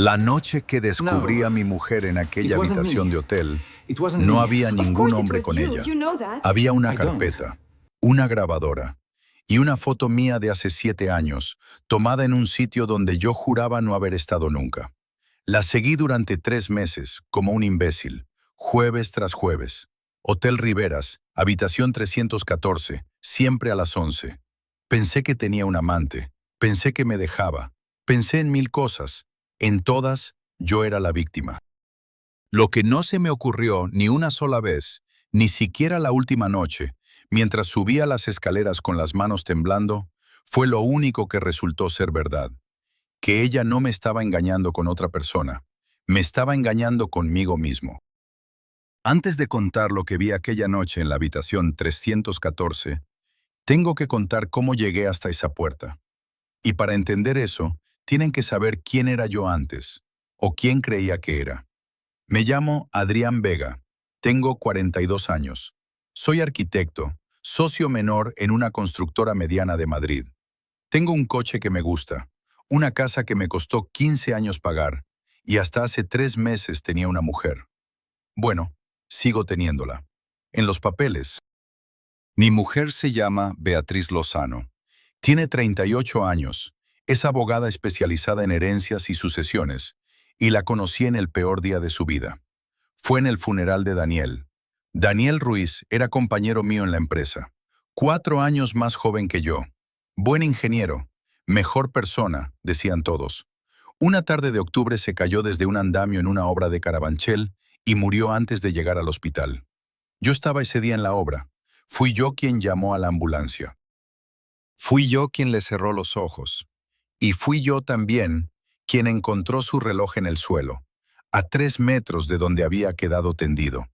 La noche que descubrí a mi mujer en aquella habitación de hotel, no había ningún hombre con ella. Había una carpeta, una grabadora y una foto mía de hace 7 años, tomada en un sitio donde yo juraba no haber estado nunca. La seguí durante 3 meses, como un imbécil, jueves tras jueves. Hotel Riveras, habitación 314, siempre a las 11. Pensé que tenía un amante, pensé que me dejaba, pensé en 1000 cosas. En todas, yo era la víctima. Lo que no se me ocurrió ni una sola vez, ni siquiera la última noche, mientras subía las escaleras con las manos temblando, fue lo único que resultó ser verdad. Que ella no me estaba engañando con otra persona, me estaba engañando conmigo mismo. Antes de contar lo que vi aquella noche en la habitación 314, tengo que contar cómo llegué hasta esa puerta. Y para entender eso, tienen que saber quién era yo antes, o quién creía que era. Me llamo Adrián Vega, tengo 42 años. Soy arquitecto, socio menor en una constructora mediana de Madrid. Tengo un coche que me gusta, una casa que me costó 15 años pagar, y hasta hace 3 meses tenía una mujer. Bueno, sigo teniéndola. En los papeles. Mi mujer se llama Beatriz Lozano. Tiene 38 años. Es abogada especializada en herencias y sucesiones, y la conocí en el peor día de su vida. Fue en el funeral de Daniel. Daniel Ruiz era compañero mío en la empresa, 4 años más joven que yo. Buen ingeniero, mejor persona, decían todos. Una tarde de octubre se cayó desde un andamio en una obra de Carabanchel y murió antes de llegar al hospital. Yo estaba ese día en la obra. Fui yo quien llamó a la ambulancia. Fui yo quien le cerró los ojos. Y fui yo también quien encontró su reloj en el suelo, a 3 metros de donde había quedado tendido.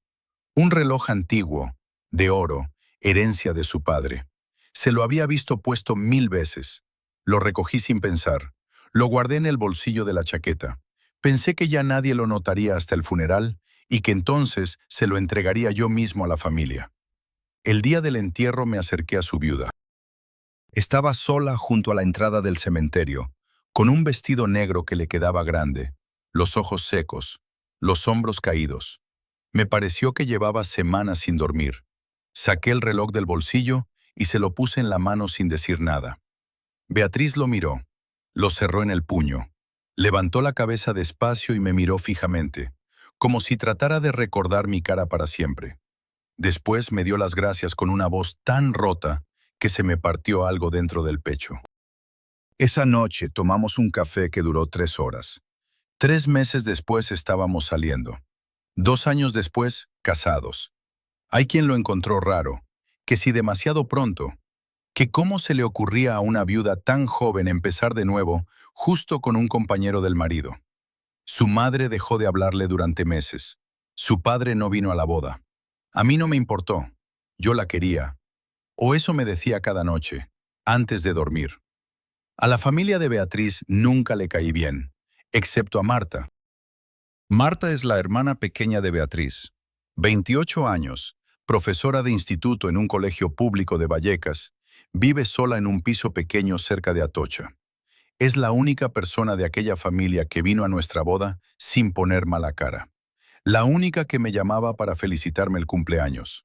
Un reloj antiguo, de oro, herencia de su padre. Se lo había visto puesto 1000 veces. Lo recogí sin pensar. Lo guardé en el bolsillo de la chaqueta. Pensé que ya nadie lo notaría hasta el funeral y que entonces se lo entregaría yo mismo a la familia. El día del entierro me acerqué a su viuda. Estaba sola junto a la entrada del cementerio, con un vestido negro que le quedaba grande, los ojos secos, los hombros caídos. Me pareció que llevaba semanas sin dormir. Saqué el reloj del bolsillo y se lo puse en la mano sin decir nada. Beatriz lo miró, lo cerró en el puño, levantó la cabeza despacio y me miró fijamente, como si tratara de recordar mi cara para siempre. Después me dio las gracias con una voz tan rota que se me partió algo dentro del pecho. Esa noche tomamos un café que duró 3 horas. 3 meses después estábamos saliendo. 2 años después, casados. Hay quien lo encontró raro, que si demasiado pronto, que cómo se le ocurría a una viuda tan joven empezar de nuevo justo con un compañero del marido. Su madre dejó de hablarle durante meses. Su padre no vino a la boda. A mí no me importó. Yo la quería. O eso me decía cada noche, antes de dormir. A la familia de Beatriz nunca le caí bien, excepto a Marta. Marta es la hermana pequeña de Beatriz. 28 años, profesora de instituto en un colegio público de Vallecas, vive sola en un piso pequeño cerca de Atocha. Es la única persona de aquella familia que vino a nuestra boda sin poner mala cara. La única que me llamaba para felicitarme el cumpleaños.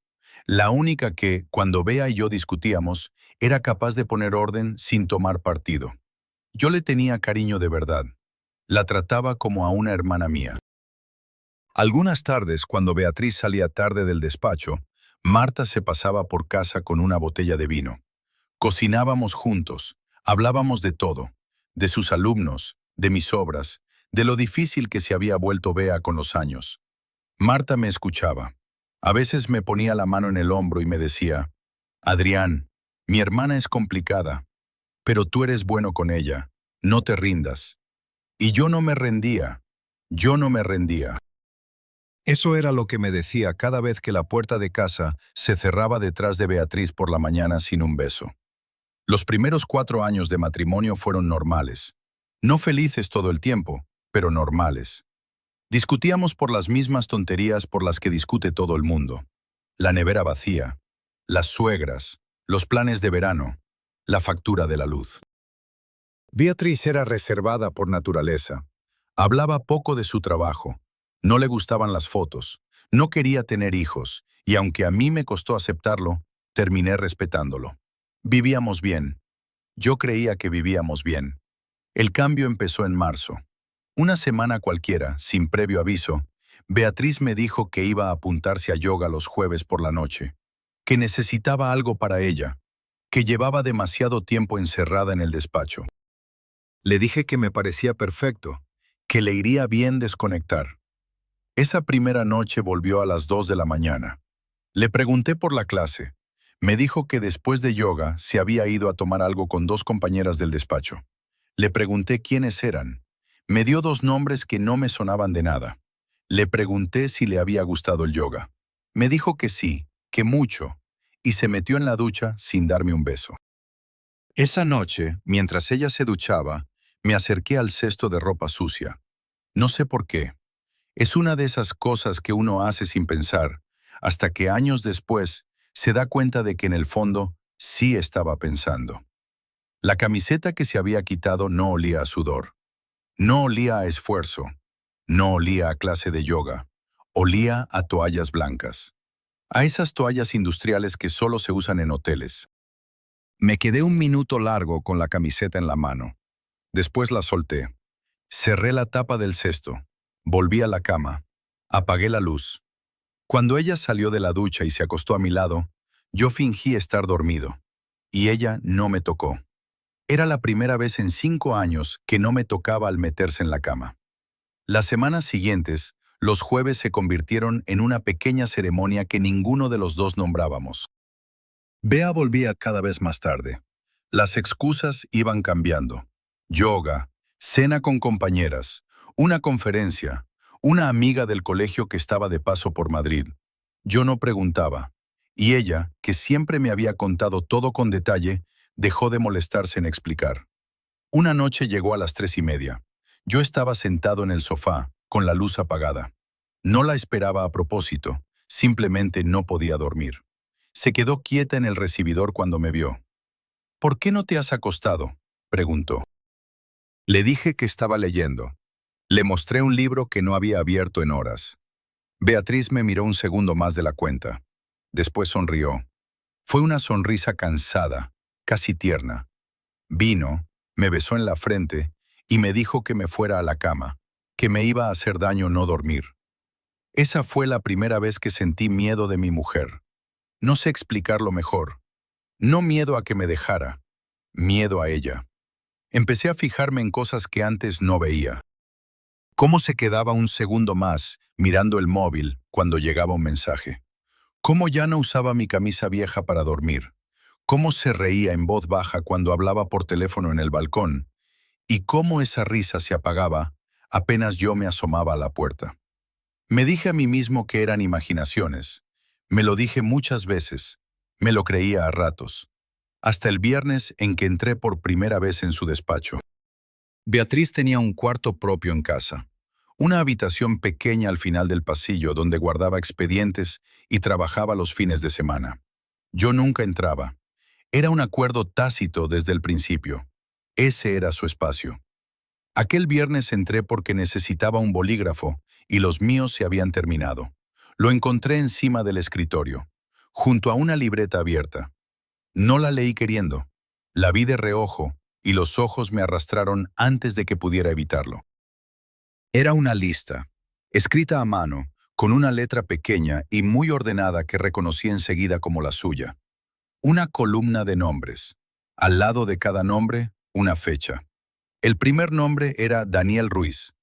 La única que, cuando Bea y yo discutíamos, era capaz de poner orden sin tomar partido. Yo le tenía cariño de verdad. La trataba como a una hermana mía. Algunas tardes, cuando Beatriz salía tarde del despacho, Marta se pasaba por casa con una botella de vino. Cocinábamos juntos, hablábamos de todo, de sus alumnos, de mis obras, de lo difícil que se había vuelto Bea con los años. Marta me escuchaba. A veces me ponía la mano en el hombro y me decía, Adrián, mi hermana es complicada, pero tú eres bueno con ella, no te rindas. Y yo no me rendía, yo no me rendía. Eso era lo que me decía cada vez que la puerta de casa se cerraba detrás de Beatriz por la mañana sin un beso. Los primeros 4 años de matrimonio fueron normales. No felices todo el tiempo, pero normales. Discutíamos por las mismas tonterías por las que discute todo el mundo. La nevera vacía, las suegras, los planes de verano, la factura de la luz. Beatriz era reservada por naturaleza. Hablaba poco de su trabajo. No le gustaban las fotos. No quería tener hijos. Y aunque a mí me costó aceptarlo, terminé respetándolo. Vivíamos bien. Yo creía que vivíamos bien. El cambio empezó en marzo. Una semana cualquiera, sin previo aviso, Beatriz me dijo que iba a apuntarse a yoga los jueves por la noche, que necesitaba algo para ella, que llevaba demasiado tiempo encerrada en el despacho. Le dije que me parecía perfecto, que le iría bien desconectar. Esa primera noche volvió a las 2 de la mañana. Le pregunté por la clase. Me dijo que después de yoga se había ido a tomar algo con 2 compañeras del despacho. Le pregunté quiénes eran. Me dio 2 nombres que no me sonaban de nada. Le pregunté si le había gustado el yoga. Me dijo que sí, que mucho, y se metió en la ducha sin darme un beso. Esa noche, mientras ella se duchaba, me acerqué al cesto de ropa sucia. No sé por qué. Es una de esas cosas que uno hace sin pensar, hasta que años después se da cuenta de que en el fondo sí estaba pensando. La camiseta que se había quitado no olía a sudor. No olía a esfuerzo. No olía a clase de yoga. Olía a toallas blancas. A esas toallas industriales que solo se usan en hoteles. Me quedé un minuto largo con la camiseta en la mano. Después la solté. Cerré la tapa del cesto. Volví a la cama. Apagué la luz. Cuando ella salió de la ducha y se acostó a mi lado, yo fingí estar dormido. Y ella no me tocó. Era la primera vez en 5 años que no me tocaba al meterse en la cama. Las semanas siguientes, los jueves se convirtieron en una pequeña ceremonia que ninguno de los dos nombrábamos. Bea volvía cada vez más tarde. Las excusas iban cambiando. Yoga, cena con compañeras, una conferencia, una amiga del colegio que estaba de paso por Madrid. Yo no preguntaba. Y ella, que siempre me había contado todo con detalle, dejó de molestarse en explicar. Una noche llegó a las 3:30. Yo estaba sentado en el sofá, con la luz apagada. No la esperaba a propósito, simplemente no podía dormir. Se quedó quieta en el recibidor cuando me vio. ¿Por qué no te has acostado?, preguntó. Le dije que estaba leyendo. Le mostré un libro que no había abierto en horas. Beatriz me miró un segundo más de la cuenta. Después sonrió. Fue una sonrisa cansada, casi tierna. Vino, me besó en la frente y me dijo que me fuera a la cama, que me iba a hacer daño no dormir. Esa fue la primera vez que sentí miedo de mi mujer. No sé explicarlo mejor. No miedo a que me dejara, miedo a ella. Empecé a fijarme en cosas que antes no veía. Cómo se quedaba un segundo más mirando el móvil cuando llegaba un mensaje. Cómo ya no usaba mi camisa vieja para dormir. Cómo se reía en voz baja cuando hablaba por teléfono en el balcón. Y cómo esa risa se apagaba apenas yo me asomaba a la puerta. Me dije a mí mismo que eran imaginaciones. Me lo dije muchas veces. Me lo creía a ratos. Hasta el viernes en que entré por primera vez en su despacho. Beatriz tenía un cuarto propio en casa. Una habitación pequeña al final del pasillo donde guardaba expedientes y trabajaba los fines de semana. Yo nunca entraba. Era un acuerdo tácito desde el principio. Ese era su espacio. Aquel viernes entré porque necesitaba un bolígrafo y los míos se habían terminado. Lo encontré encima del escritorio, junto a una libreta abierta. No la leí queriendo. La vi de reojo y los ojos me arrastraron antes de que pudiera evitarlo. Era una lista, escrita a mano, con una letra pequeña y muy ordenada que reconocí enseguida como la suya. Una columna de nombres. Al lado de cada nombre, una fecha. El primer nombre era Daniel Ruiz,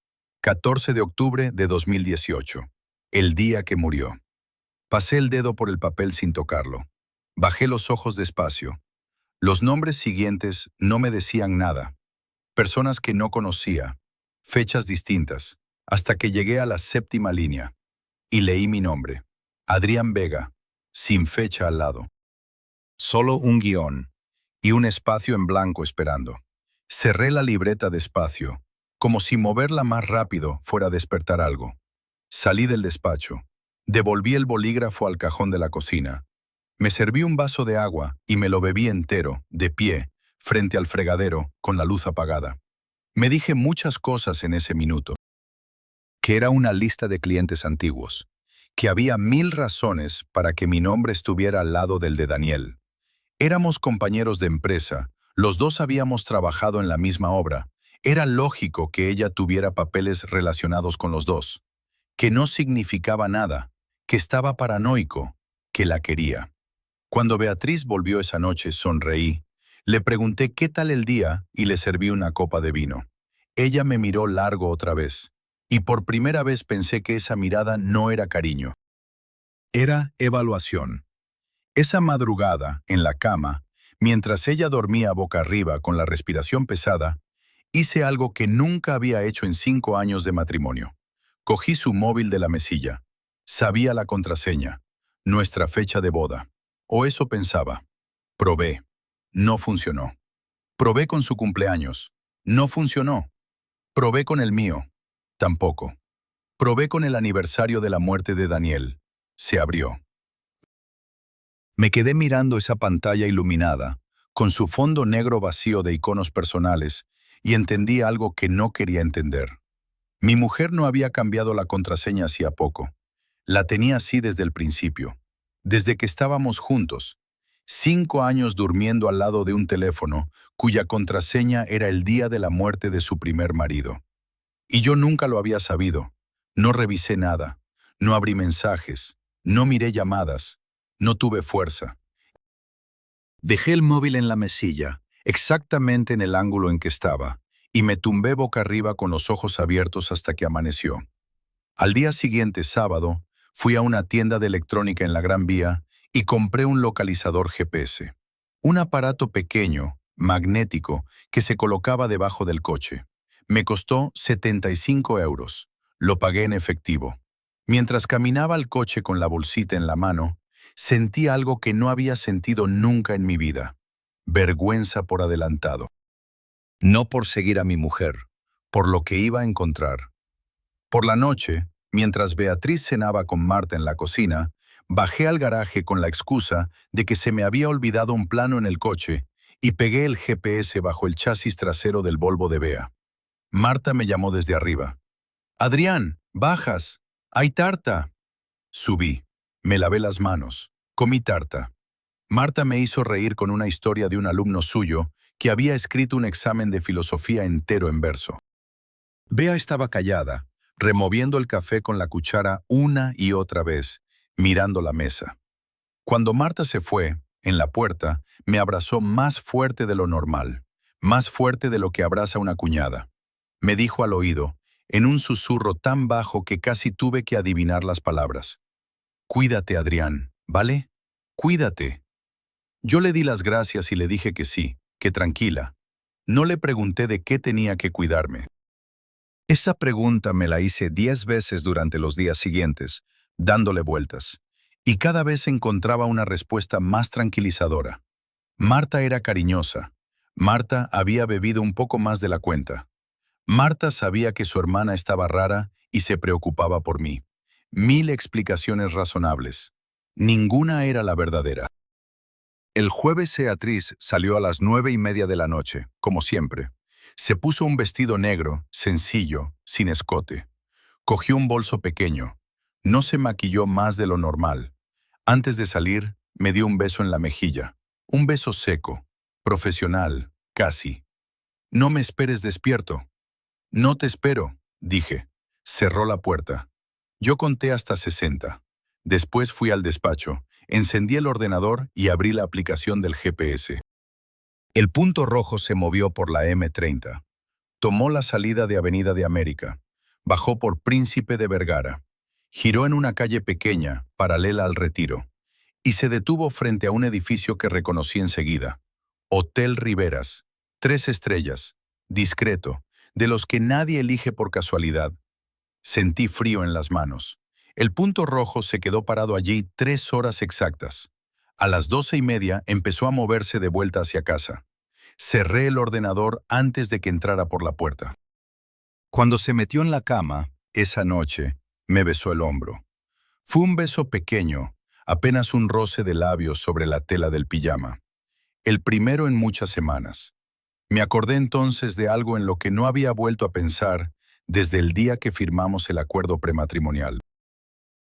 14 de octubre de 2018, el día que murió. Pasé el dedo por el papel sin tocarlo. Bajé los ojos despacio. Los nombres siguientes no me decían nada. Personas que no conocía, fechas distintas, hasta que llegué a la 7ª línea. Y leí mi nombre, Adrián Vega, sin fecha al lado. Solo un guión y un espacio en blanco esperando. Cerré la libreta despacio, como si moverla más rápido fuera a despertar algo. Salí del despacho. Devolví el bolígrafo al cajón de la cocina. Me serví un vaso de agua y me lo bebí entero, de pie, frente al fregadero, con la luz apagada. Me dije muchas cosas en ese minuto. Que era una lista de clientes antiguos. Que había 1000 razones para que mi nombre estuviera al lado del de Daniel. Éramos compañeros de empresa, los dos habíamos trabajado en la misma obra. Era lógico que ella tuviera papeles relacionados con los dos. Que no significaba nada, que estaba paranoico, que la quería. Cuando Beatriz volvió esa noche, sonreí. Le pregunté qué tal el día y le serví una copa de vino. Ella me miró largo otra vez, y por primera vez pensé que esa mirada no era cariño. Era evaluación. Esa madrugada, en la cama, mientras ella dormía boca arriba con la respiración pesada, hice algo que nunca había hecho en 5 años de matrimonio. Cogí su móvil de la mesilla. Sabía la contraseña, nuestra fecha de boda. O eso pensaba. Probé. No funcionó. Probé con su cumpleaños. No funcionó. Probé con el mío. Tampoco. Probé con el aniversario de la muerte de Daniel. Se abrió. Me quedé mirando esa pantalla iluminada, con su fondo negro vacío de iconos personales, y entendí algo que no quería entender. Mi mujer no había cambiado la contraseña hacía poco. La tenía así desde el principio, desde que estábamos juntos. 5 años durmiendo al lado de un teléfono cuya contraseña era el día de la muerte de su primer marido. Y yo nunca lo había sabido. No revisé nada, no abrí mensajes, no miré llamadas, no tuve fuerza. Dejé el móvil en la mesilla, exactamente en el ángulo en que estaba, y me tumbé boca arriba con los ojos abiertos hasta que amaneció. Al día siguiente, sábado, fui a una tienda de electrónica en la Gran Vía y compré un localizador GPS. Un aparato pequeño, magnético, que se colocaba debajo del coche. Me costó 75 euros. Lo pagué en efectivo. Mientras caminaba al coche con la bolsita en la mano, sentí algo que no había sentido nunca en mi vida. Vergüenza por adelantado. No por seguir a mi mujer, por lo que iba a encontrar. Por la noche, mientras Beatriz cenaba con Marta en la cocina, bajé al garaje con la excusa de que se me había olvidado un plano en el coche y pegué el GPS bajo el chasis trasero del Volvo de Bea. Marta me llamó desde arriba. «Adrián, bajas. Hay tarta». Subí. Me lavé las manos. Comí tarta. Marta me hizo reír con una historia de un alumno suyo que había escrito un examen de filosofía entero en verso. Bea estaba callada, removiendo el café con la cuchara una y otra vez, mirando la mesa. Cuando Marta se fue, en la puerta, me abrazó más fuerte de lo normal, más fuerte de lo que abraza una cuñada. Me dijo al oído, en un susurro tan bajo que casi tuve que adivinar las palabras. «Cuídate, Adrián, ¿vale? Cuídate». Yo le di las gracias y le dije que sí, que tranquila. No le pregunté de qué tenía que cuidarme. Esa pregunta me la hice 10 veces durante los días siguientes, dándole vueltas, y cada vez encontraba una respuesta más tranquilizadora. Marta era cariñosa. Marta había bebido un poco más de la cuenta. Marta sabía que su hermana estaba rara y se preocupaba por mí. 1000 explicaciones razonables. Ninguna era la verdadera. El jueves Beatriz salió a las 9:30 de la noche, como siempre. Se puso un vestido negro, sencillo, sin escote. Cogió un bolso pequeño. No se maquilló más de lo normal. Antes de salir, me dio un beso en la mejilla. Un beso seco, profesional, casi. «No me esperes despierto». «No te espero», dije. Cerró la puerta. Yo conté hasta 60. Después fui al despacho, encendí el ordenador y abrí la aplicación del GPS. El punto rojo se movió por la M30. Tomó la salida de Avenida de América. Bajó por Príncipe de Vergara. Giró en una calle pequeña, paralela al Retiro, y se detuvo frente a un edificio que reconocí enseguida. Hotel Riveras. 3 estrellas. Discreto, de los que nadie elige por casualidad. Sentí frío en las manos. El punto rojo se quedó parado allí 3 horas exactas. A las 12:30 empezó a moverse de vuelta hacia casa. Cerré el ordenador antes de que entrara por la puerta. Cuando se metió en la cama, esa noche, me besó el hombro. Fue un beso pequeño, apenas un roce de labios sobre la tela del pijama. El primero en muchas semanas. Me acordé entonces de algo en lo que no había vuelto a pensar desde el día que firmamos el acuerdo prematrimonial.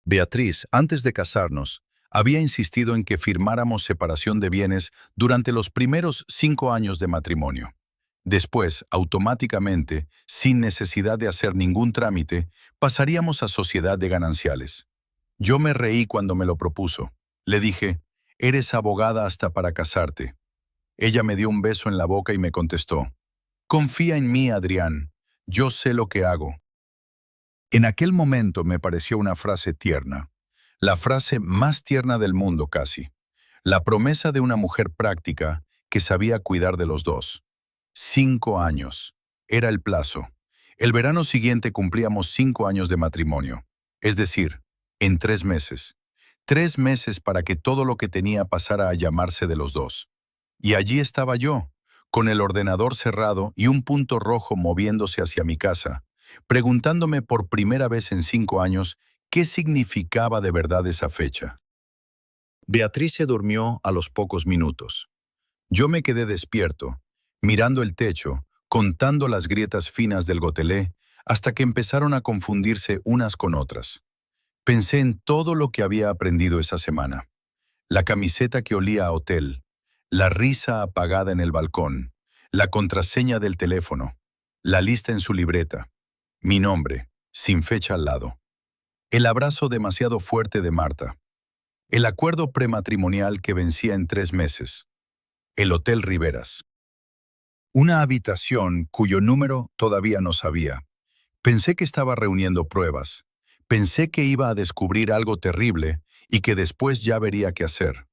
Beatriz, antes de casarnos, había insistido en que firmáramos separación de bienes durante los primeros 5 años de matrimonio. Después, automáticamente, sin necesidad de hacer ningún trámite, pasaríamos a sociedad de gananciales. Yo me reí cuando me lo propuso. Le dije, «Eres abogada hasta para casarte». Ella me dio un beso en la boca y me contestó, «Confía en mí, Adrián. Yo sé lo que hago». En aquel momento me pareció una frase tierna, la frase más tierna del mundo casi, la promesa de una mujer práctica que sabía cuidar de los dos. 5 años. Era el plazo. El verano siguiente cumplíamos 5 años de matrimonio. Es decir, en 3 meses. 3 meses para que todo lo que tenía pasara a llamarse de los dos. Y allí estaba yo, con el ordenador cerrado y un punto rojo moviéndose hacia mi casa, preguntándome por primera vez en 5 años qué significaba de verdad esa fecha. Beatriz se durmió a los pocos minutos. Yo me quedé despierto, mirando el techo, contando las grietas finas del gotelé, hasta que empezaron a confundirse unas con otras. Pensé en todo lo que había aprendido esa semana. La camiseta que olía a hotel, la risa apagada en el balcón, la contraseña del teléfono, la lista en su libreta, mi nombre, sin fecha al lado, el abrazo demasiado fuerte de Marta, el acuerdo prematrimonial que vencía en 3 meses, el Hotel Riveras. Una habitación cuyo número todavía no sabía. Pensé que estaba reuniendo pruebas. Pensé que iba a descubrir algo terrible y que después ya vería qué hacer.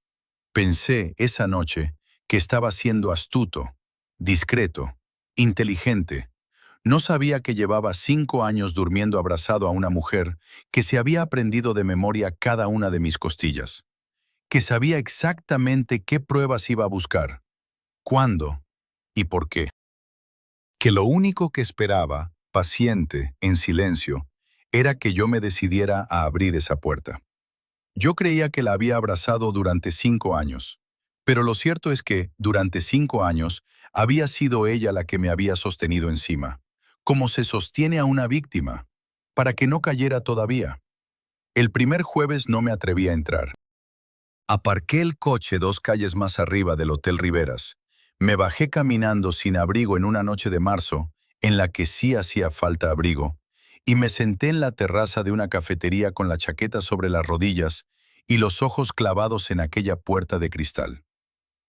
Pensé esa noche que estaba siendo astuto, discreto, inteligente. No sabía que llevaba 5 años durmiendo abrazado a una mujer que se había aprendido de memoria cada una de mis costillas, que sabía exactamente qué pruebas iba a buscar, cuándo y por qué. Que lo único que esperaba, paciente, en silencio, era que yo me decidiera a abrir esa puerta. Yo creía que la había abrazado durante 5 años, pero lo cierto es que, durante 5 años, había sido ella la que me había sostenido encima, como se sostiene a una víctima, para que no cayera todavía. El primer jueves no me atreví a entrar. Aparqué el coche 2 calles más arriba del Hotel Riveras. Me bajé caminando sin abrigo en una noche de marzo, en la que sí hacía falta abrigo, y me senté en la terraza de una cafetería con la chaqueta sobre las rodillas y los ojos clavados en aquella puerta de cristal.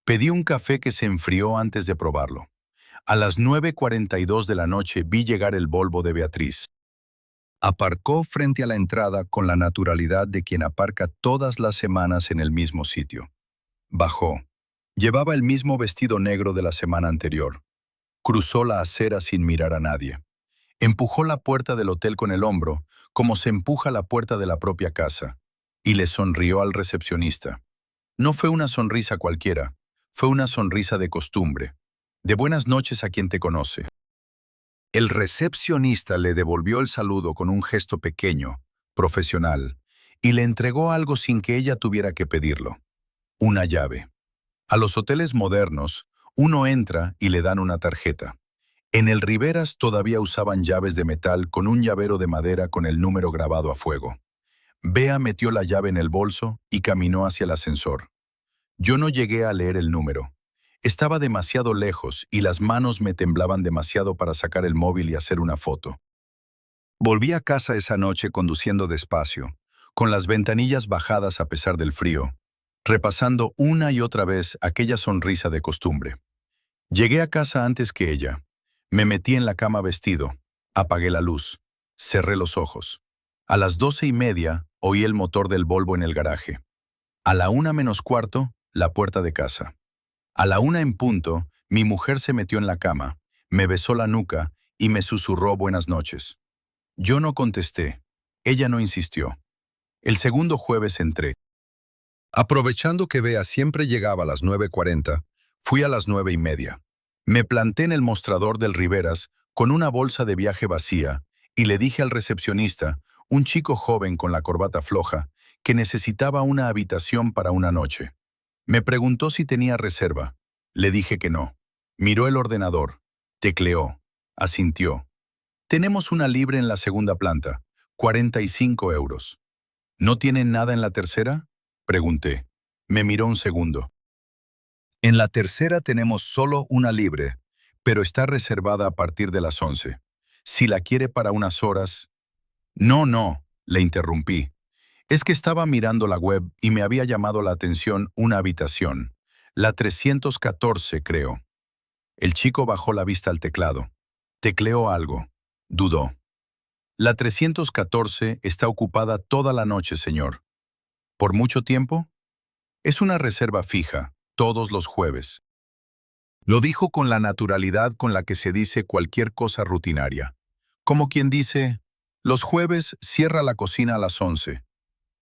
Pedí un café que se enfrió antes de probarlo. A las 9:42 de la noche vi llegar el Volvo de Beatriz. Aparcó frente a la entrada con la naturalidad de quien aparca todas las semanas en el mismo sitio. Bajó. Llevaba el mismo vestido negro de la semana anterior. Cruzó la acera sin mirar a nadie. Empujó la puerta del hotel con el hombro, como se empuja la puerta de la propia casa, y le sonrió al recepcionista. No fue una sonrisa cualquiera, fue una sonrisa de costumbre, de buenas noches a quien te conoce. El recepcionista le devolvió el saludo con un gesto pequeño, profesional, y le entregó algo sin que ella tuviera que pedirlo. Una llave. A los hoteles modernos, uno entra y le dan una tarjeta. En el Riveras todavía usaban llaves de metal con un llavero de madera con el número grabado a fuego. Bea metió la llave en el bolso y caminó hacia el ascensor. Yo no llegué a leer el número. Estaba demasiado lejos y las manos me temblaban demasiado para sacar el móvil y hacer una foto. Volví a casa esa noche conduciendo despacio, con las ventanillas bajadas a pesar del frío, repasando una y otra vez aquella sonrisa de costumbre. Llegué a casa antes que ella. Me metí en la cama vestido, apagué la luz, cerré los ojos. A las 12:30 oí el motor del Volvo en el garaje. A la 1:45, la puerta de casa. A la 1 en punto, mi mujer se metió en la cama, me besó la nuca y me susurró buenas noches. Yo no contesté. Ella no insistió. El segundo jueves entré. Aprovechando que Bea siempre llegaba a las 9:40, fui a las 9:30. Me planté en el mostrador del Riveras con una bolsa de viaje vacía y le dije al recepcionista, un chico joven con la corbata floja, que necesitaba una habitación para una noche. Me preguntó si tenía reserva. Le dije que no. Miró el ordenador, tecleó, asintió. Tenemos una libre en la segunda planta, 45 euros. ¿No tienen nada en la tercera? Pregunté. Me miró un segundo. En la tercera tenemos solo una libre, pero está reservada a partir de las 11. Si la quiere para unas horas... No, le interrumpí. Es que estaba mirando la web y me había llamado la atención una habitación. La 314, creo. El chico bajó la vista al teclado. Tecleó algo. Dudó. La 314 está ocupada toda la noche, señor. ¿Por mucho tiempo? Es una reserva fija, todos los jueves. Lo dijo con la naturalidad con la que se dice cualquier cosa rutinaria. Como quien dice, los jueves cierra la cocina a las 11.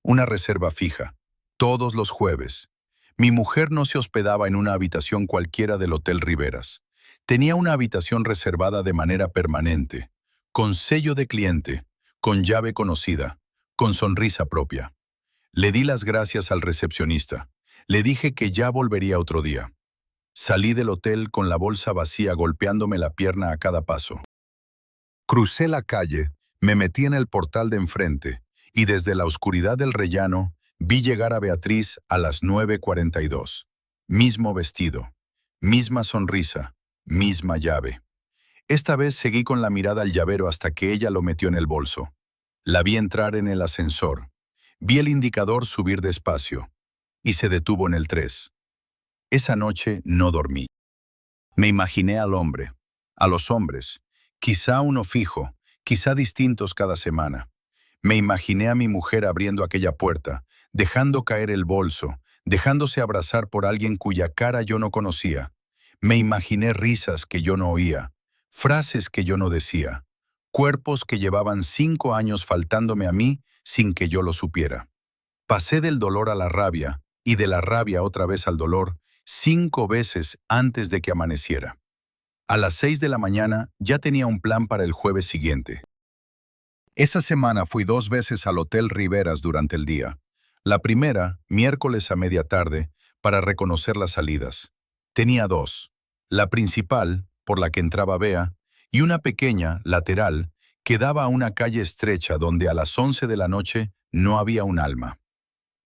Una reserva fija, todos los jueves. Mi mujer no se hospedaba en una habitación cualquiera del Hotel Riveras. Tenía una habitación reservada de manera permanente, con sello de cliente, con llave conocida, con sonrisa propia. Le di las gracias al recepcionista. Le dije que ya volvería otro día. Salí del hotel con la bolsa vacía golpeándome la pierna a cada paso. Crucé la calle, me metí en el portal de enfrente y desde la oscuridad del rellano vi llegar a Beatriz a las 9:42. Mismo vestido, misma sonrisa, misma llave. Esta vez seguí con la mirada al llavero hasta que ella lo metió en el bolso. La vi entrar en el ascensor. Vi el indicador subir despacio y se detuvo en el 3. Esa noche no dormí. Me imaginé al hombre, a los hombres, quizá uno fijo, quizá distintos cada semana. Me imaginé a mi mujer abriendo aquella puerta, dejando caer el bolso, dejándose abrazar por alguien cuya cara yo no conocía. Me imaginé risas que yo no oía, frases que yo no decía, cuerpos que llevaban 5 años faltándome a mí sin que yo lo supiera. Pasé del dolor a la rabia y de la rabia otra vez al dolor 5 veces antes de que amaneciera. A las 6 de la mañana ya tenía un plan para el jueves siguiente. Esa semana fui 2 veces al Hotel Riveras durante el día. La primera, miércoles a media tarde, para reconocer las salidas. Tenía 2. La principal, por la que entraba Bea, y una pequeña, lateral, que daba a una calle estrecha donde a las 11 de la noche no había un alma.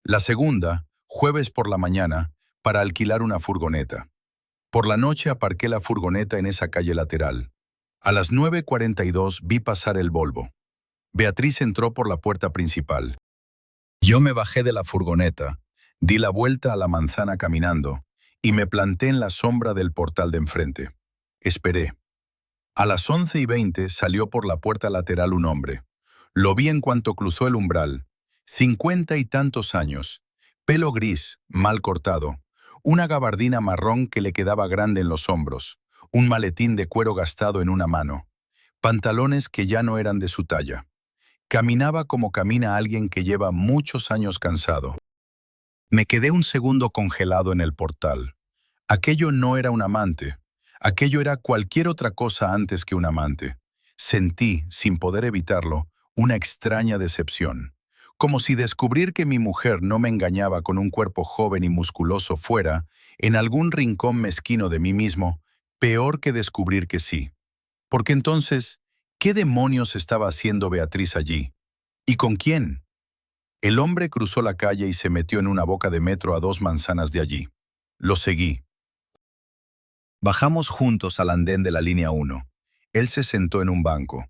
La segunda, jueves por la mañana, para alquilar una furgoneta. Por la noche aparqué la furgoneta en esa calle lateral. A las 9:42 vi pasar el Volvo. Beatriz entró por la puerta principal. Yo me bajé de la furgoneta, di la vuelta a la manzana caminando y me planté en la sombra del portal de enfrente. Esperé. A las 11:20 salió por la puerta lateral un hombre. Lo vi en cuanto cruzó el umbral. 50 y tantos años, pelo gris, mal cortado, una gabardina marrón que le quedaba grande en los hombros, un maletín de cuero gastado en una mano, pantalones que ya no eran de su talla. Caminaba como camina alguien que lleva muchos años cansado. Me quedé un segundo congelado en el portal. Aquello no era un amante. Aquello era cualquier otra cosa antes que un amante. Sentí, sin poder evitarlo, una extraña decepción. Como si descubrir que mi mujer no me engañaba con un cuerpo joven y musculoso fuera, en algún rincón mezquino de mí mismo, peor que descubrir que sí. Porque entonces, ¿qué demonios estaba haciendo Beatriz allí? ¿Y con quién? El hombre cruzó la calle y se metió en una boca de metro a 2 manzanas de allí. Lo seguí. Bajamos juntos al andén de la línea 1. Él se sentó en un banco.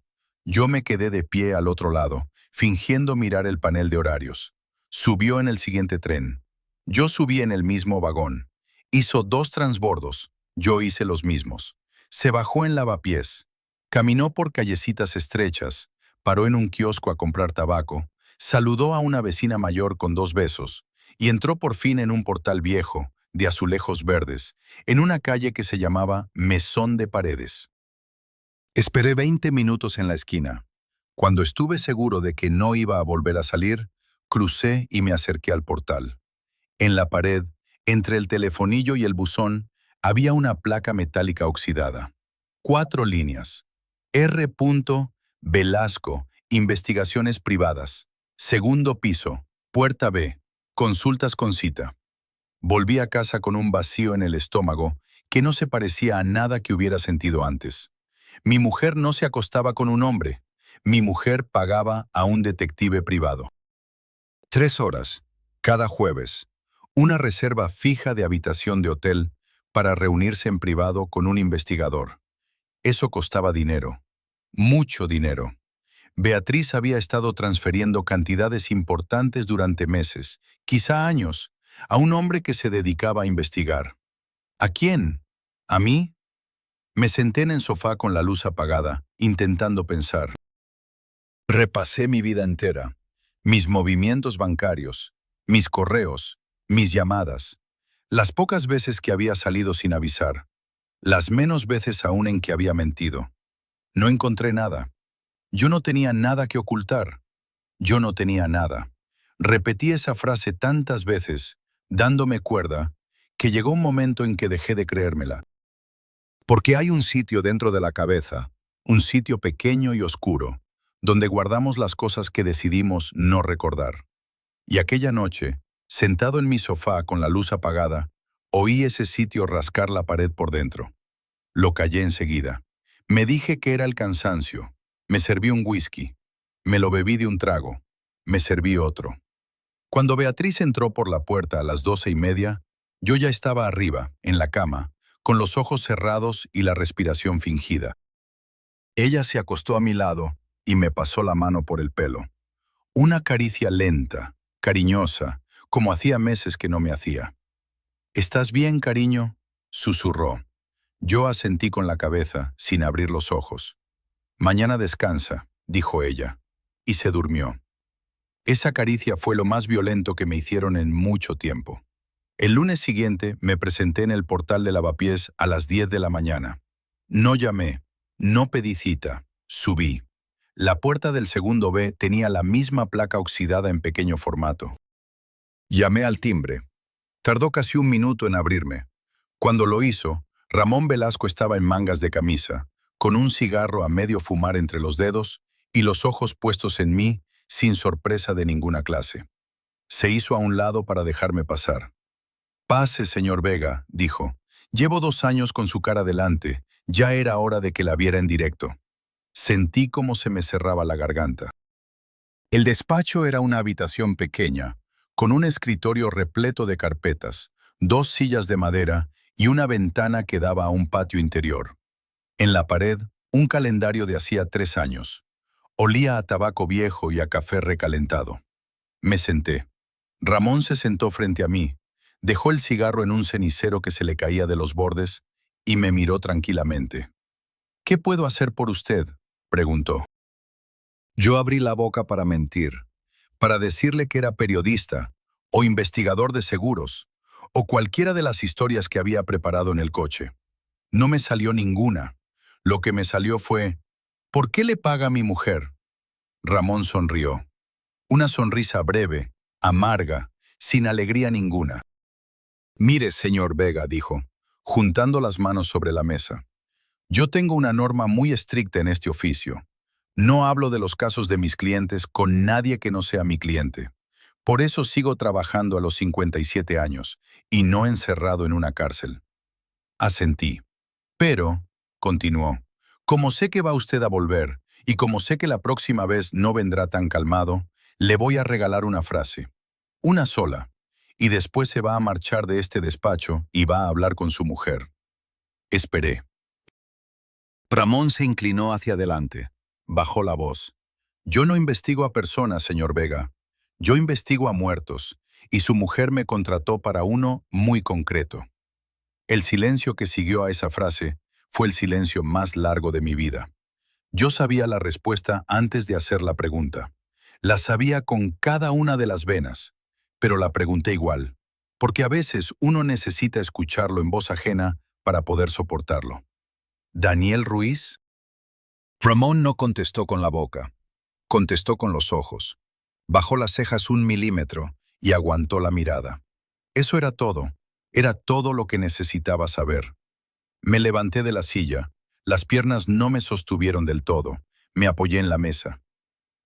Yo me quedé de pie al otro lado, fingiendo mirar el panel de horarios. Subió en el siguiente tren. Yo subí en el mismo vagón. Hizo 2 transbordos. Yo hice los mismos. Se bajó en lavapiés. Caminó por callecitas estrechas. Paró en un kiosco a comprar tabaco. Saludó a una vecina mayor con 2 besos. Y entró por fin en un portal viejo, de azulejos verdes, en una calle que se llamaba Mesón de Paredes. Esperé 20 minutos en la esquina. Cuando estuve seguro de que no iba a volver a salir, crucé y me acerqué al portal. En la pared, entre el telefonillo y el buzón, había una placa metálica oxidada. 4 líneas. R. Velasco, investigaciones privadas. Segundo piso, puerta B, consultas con cita. Volví a casa con un vacío en el estómago que no se parecía a nada que hubiera sentido antes. Mi mujer no se acostaba con un hombre. Mi mujer pagaba a un detective privado. 3 horas, cada jueves. Una reserva fija de habitación de hotel para reunirse en privado con un investigador. Eso costaba dinero. Mucho dinero. Beatriz había estado transfiriendo cantidades importantes durante meses, quizá años, a un hombre que se dedicaba a investigar. ¿A quién? ¿A mí? Me senté en el sofá con la luz apagada, intentando pensar. Repasé mi vida entera, mis movimientos bancarios, mis correos, mis llamadas, las pocas veces que había salido sin avisar, las menos veces aún en que había mentido. No encontré nada. Yo no tenía nada que ocultar. Yo no tenía nada. Repetí esa frase tantas veces, dándome cuerda, que llegó un momento en que dejé de creérmela. Porque hay un sitio dentro de la cabeza, un sitio pequeño y oscuro, donde guardamos las cosas que decidimos no recordar. Y aquella noche, sentado en mi sofá con la luz apagada, oí ese sitio rascar la pared por dentro. Lo callé enseguida. Me dije que era el cansancio. Me serví un whisky. Me lo bebí de un trago. Me serví otro. Cuando Beatriz entró por la puerta a las 12:30, yo ya estaba arriba, en la cama, con los ojos cerrados y la respiración fingida. Ella se acostó a mi lado y me pasó la mano por el pelo. Una caricia lenta, cariñosa, como hacía meses que no me hacía. ¿Estás bien, cariño?, susurró. Yo asentí con la cabeza, sin abrir los ojos. Mañana descansa, dijo ella, y se durmió. Esa caricia fue lo más violento que me hicieron en mucho tiempo. El lunes siguiente me presenté en el portal de Lavapiés a las 10 de la mañana. No llamé, no pedí cita, subí. La puerta del segundo B tenía la misma placa oxidada en pequeño formato. Llamé al timbre. Tardó casi un minuto en abrirme. Cuando lo hizo, Ramón Velasco estaba en mangas de camisa, con un cigarro a medio fumar entre los dedos y los ojos puestos en mí, sin sorpresa de ninguna clase. Se hizo a un lado para dejarme pasar. «Pase, señor Vega», dijo. «Llevo 2 años con su cara delante. Ya era hora de que la viera en directo». Sentí cómo se me cerraba la garganta. El despacho era una habitación pequeña, con un escritorio repleto de carpetas, 2 sillas de madera y una ventana que daba a un patio interior. En la pared, un calendario de hacía 3 años. Olía a tabaco viejo y a café recalentado. Me senté. Ramón se sentó frente a mí, dejó el cigarro en un cenicero que se le caía de los bordes y me miró tranquilamente. «¿Qué puedo hacer por usted?», preguntó. Yo abrí la boca para mentir, para decirle que era periodista o investigador de seguros o cualquiera de las historias que había preparado en el coche. No me salió ninguna. Lo que me salió fue: «¿Por qué le paga a mi mujer?». Ramón sonrió. Una sonrisa breve, amarga, sin alegría ninguna. «Mire, señor Vega», dijo, juntando las manos sobre la mesa. «Yo tengo una norma muy estricta en este oficio. No hablo de los casos de mis clientes con nadie que no sea mi cliente. Por eso sigo trabajando a los 57 años y no encerrado en una cárcel». Asentí. «Pero», continuó, «como sé que va usted a volver y como sé que la próxima vez no vendrá tan calmado, le voy a regalar una frase. Una sola. Y después se va a marchar de este despacho y va a hablar con su mujer». Esperé. Ramón se inclinó hacia adelante. Bajó la voz. «Yo no investigo a personas, señor Vega. Yo investigo a muertos, y su mujer me contrató para uno muy concreto». El silencio que siguió a esa frase fue el silencio más largo de mi vida. Yo sabía la respuesta antes de hacer la pregunta. La sabía con cada una de las venas, pero la pregunté igual, porque a veces uno necesita escucharlo en voz ajena para poder soportarlo. «¿Daniel Ruiz?». Ramón no contestó con la boca. Contestó con los ojos. Bajó las cejas 1 milímetro y aguantó la mirada. Eso era todo. Era todo lo que necesitaba saber. Me levanté de la silla. Las piernas no me sostuvieron del todo. Me apoyé en la mesa.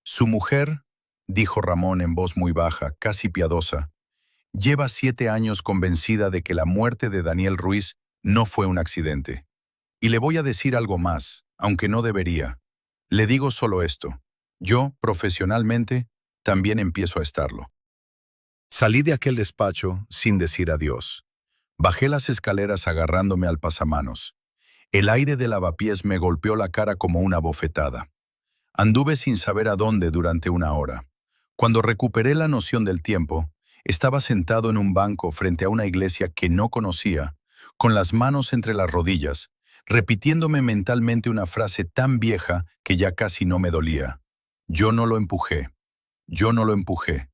«Su mujer», dijo Ramón en voz muy baja, casi piadosa, «lleva 7 años convencida de que la muerte de Daniel Ruiz No fue un accidente. Y le voy a decir algo más, aunque no debería. Le digo solo esto. Yo, profesionalmente, también empiezo a estarlo. Salí de aquel despacho sin decir adiós. Bajé las escaleras agarrándome al pasamanos. El aire de lavapiés me golpeó la cara como una bofetada. Anduve sin saber a dónde durante una hora. Cuando recuperé la noción del tiempo, estaba sentado en un banco frente a una iglesia que no conocía, con las manos entre las rodillas, repitiéndome mentalmente una frase tan vieja que ya casi no me dolía. Yo no lo empujé. Yo no lo empujé.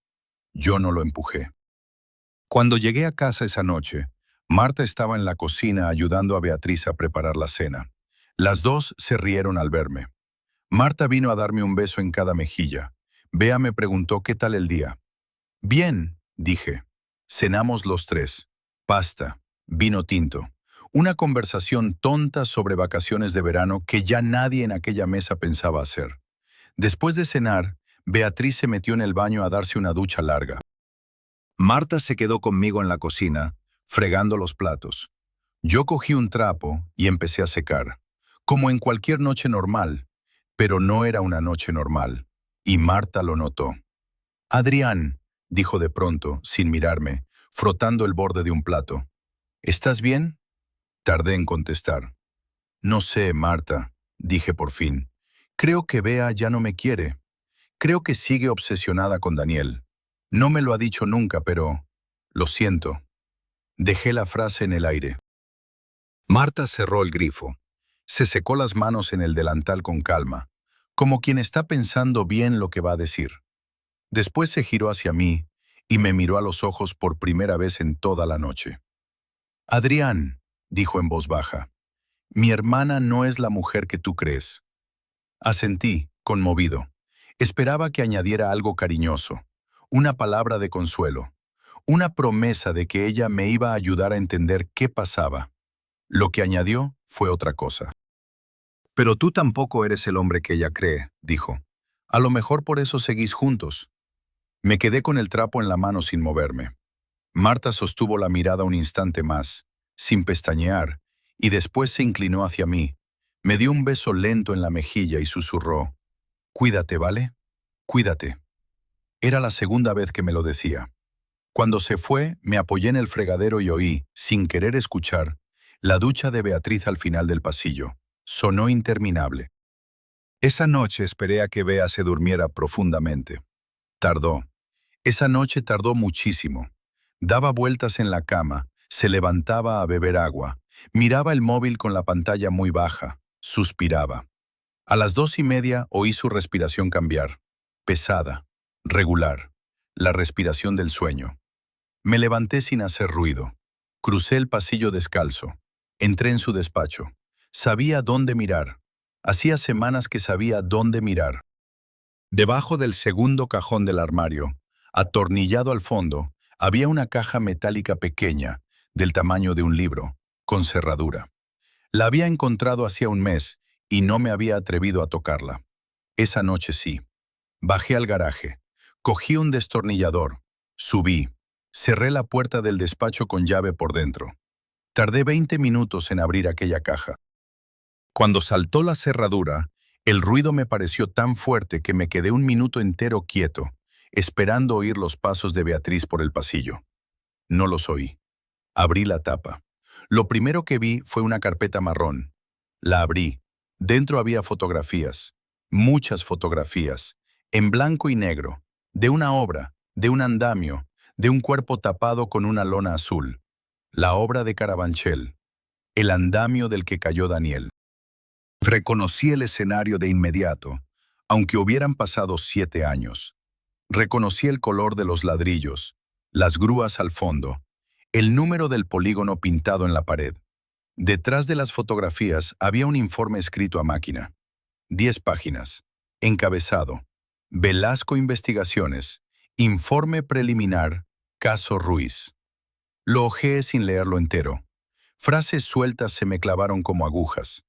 Yo no lo empujé. Cuando llegué a casa esa noche, Marta estaba en la cocina ayudando a Beatriz a preparar la cena. Las dos se rieron al verme. Marta vino a darme un beso en cada mejilla. Bea me preguntó qué tal el día. Bien, dije. Cenamos los tres. Pasta, vino tinto. Una conversación tonta sobre vacaciones de verano que ya nadie en aquella mesa pensaba hacer. Después de cenar, Beatriz se metió en el baño a darse una ducha larga. Marta se quedó conmigo en la cocina, fregando los platos. Yo cogí un trapo y empecé a secar, como en cualquier noche normal, pero no era una noche normal, y Marta lo notó. «Adrián», dijo de pronto, sin mirarme, frotando el borde de un plato. «¿Estás bien?» Tardé en contestar. «No sé, Marta», dije por fin. «Creo que Bea ya no me quiere. Creo que sigue obsesionada con Daniel. No me lo ha dicho nunca, pero... lo siento». Dejé la frase en el aire. Marta cerró el grifo. Se secó las manos en el delantal con calma, como quien está pensando bien lo que va a decir. Después se giró hacia mí y me miró a los ojos por primera vez en toda la noche. «Adrián», dijo en voz baja, «mi hermana no es la mujer que tú crees». Asentí, conmovido. Esperaba que añadiera algo cariñoso, una palabra de consuelo, una promesa de que ella me iba a ayudar a entender qué pasaba. Lo que añadió fue otra cosa. «Pero tú tampoco eres el hombre que ella cree», dijo. «A lo mejor por eso seguís juntos». Me quedé con el trapo en la mano sin moverme. Marta sostuvo la mirada un instante más, sin pestañear, y después se inclinó hacia mí. Me dio un beso lento en la mejilla y susurró: «Cuídate, ¿vale? Cuídate». Era la segunda vez que me lo decía. Cuando se fue, me apoyé en el fregadero y oí, sin querer escuchar, la ducha de Beatriz al final del pasillo. Sonó interminable. Esa noche esperé a que Bea se durmiera profundamente. Tardó. Esa noche tardó muchísimo. Daba vueltas en la cama, se levantaba a beber agua, miraba el móvil con la pantalla muy baja, suspiraba. A las 2:30 oí su respiración cambiar. Pesada, regular, la respiración del sueño. Me levanté sin hacer ruido. Crucé el pasillo descalzo. Entré en su despacho. Sabía dónde mirar. Hacía semanas que sabía dónde mirar. Debajo del segundo cajón del armario, atornillado al fondo, había una caja metálica pequeña, del tamaño de un libro, con cerradura. La había encontrado hacía un mes y no me había atrevido a tocarla. Esa noche sí. Bajé al garaje. Cogí un destornillador. Subí. Cerré la puerta del despacho con llave por dentro. Tardé 20 minutos en abrir aquella caja. Cuando saltó la cerradura, el ruido me pareció tan fuerte que me quedé un minuto entero quieto, esperando oír los pasos de Beatriz por el pasillo. No los oí. Abrí la tapa. Lo primero que vi fue una carpeta marrón. La abrí. Dentro había fotografías. Muchas fotografías. En blanco y negro. De una obra, de un andamio, de un cuerpo tapado con una lona azul. La obra de Carabanchel. El andamio del que cayó Daniel. Reconocí el escenario de inmediato, aunque hubieran pasado 7 años. Reconocí el color de los ladrillos, las grúas al fondo, el número del polígono pintado en la pared. Detrás de las fotografías había un informe escrito a máquina. 10 páginas. Encabezado: Velasco Investigaciones. Informe preliminar. Caso Ruiz. Lo hojeé sin leerlo entero. Frases sueltas se me clavaron como agujas.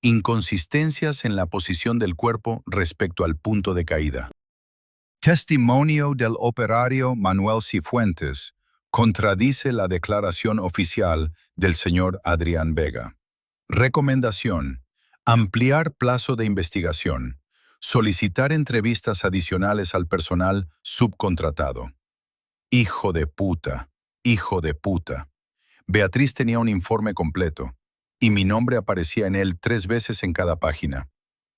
Inconsistencias en la posición del cuerpo respecto al punto de caída. Testimonio del operario Manuel Cifuentes, Contradice la declaración oficial del señor Adrián Vega. Recomendación: ampliar plazo de investigación. Solicitar entrevistas adicionales al personal subcontratado. Hijo de puta, hijo de puta. Beatriz tenía un informe completo, y mi nombre aparecía en él 3 veces en cada página.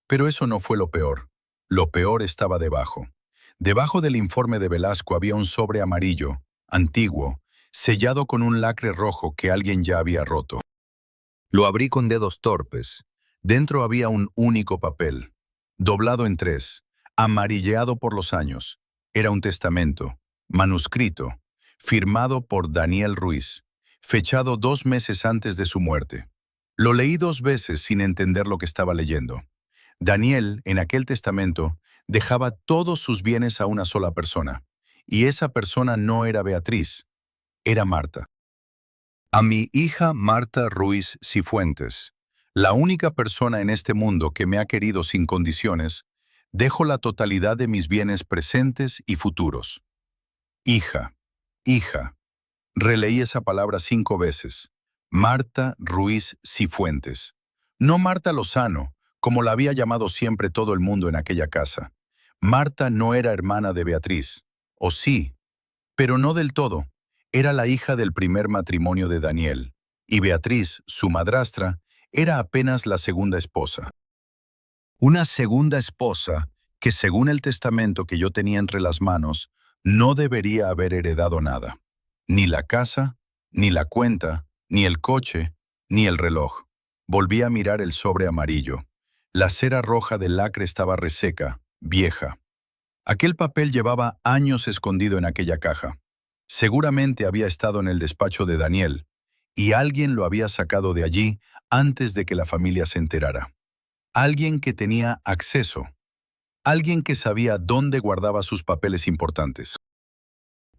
Pero eso no fue lo peor. Lo peor estaba debajo. Debajo del informe de Velasco había un sobre amarillo, antiguo, sellado con un lacre rojo que alguien ya había roto. Lo abrí con dedos torpes. Dentro había un único papel, doblado en 3, amarilleado por los años. Era un testamento, manuscrito, firmado por Daniel Ruiz, fechado 2 meses antes de su muerte. Lo leí 2 veces sin entender lo que estaba leyendo. Daniel, en aquel testamento, dejaba todos sus bienes a una sola persona, y esa persona no era Beatriz, era Marta. A mi hija Marta Ruiz Cifuentes, la única persona en este mundo que me ha querido sin condiciones, dejo la totalidad de mis bienes presentes y futuros. Hija, hija. Releí esa palabra 5 veces. Marta Ruiz Cifuentes. No Marta Lozano, como la había llamado siempre todo el mundo en aquella casa. Marta no era hermana de Beatriz. O sí, pero no del todo. Era la hija del primer matrimonio de Daniel, y Beatriz, su madrastra, era apenas la segunda esposa. Una segunda esposa que, según el testamento que yo tenía entre las manos, no debería haber heredado nada. Ni la casa, ni la cuenta, ni el coche, ni el reloj. Volví a mirar el sobre amarillo. La cera roja del lacre estaba reseca, vieja. Aquel papel llevaba años escondido en aquella caja. Seguramente había estado en el despacho de Daniel, y alguien lo había sacado de allí antes de que la familia se enterara. Alguien que tenía acceso. Alguien que sabía dónde guardaba sus papeles importantes.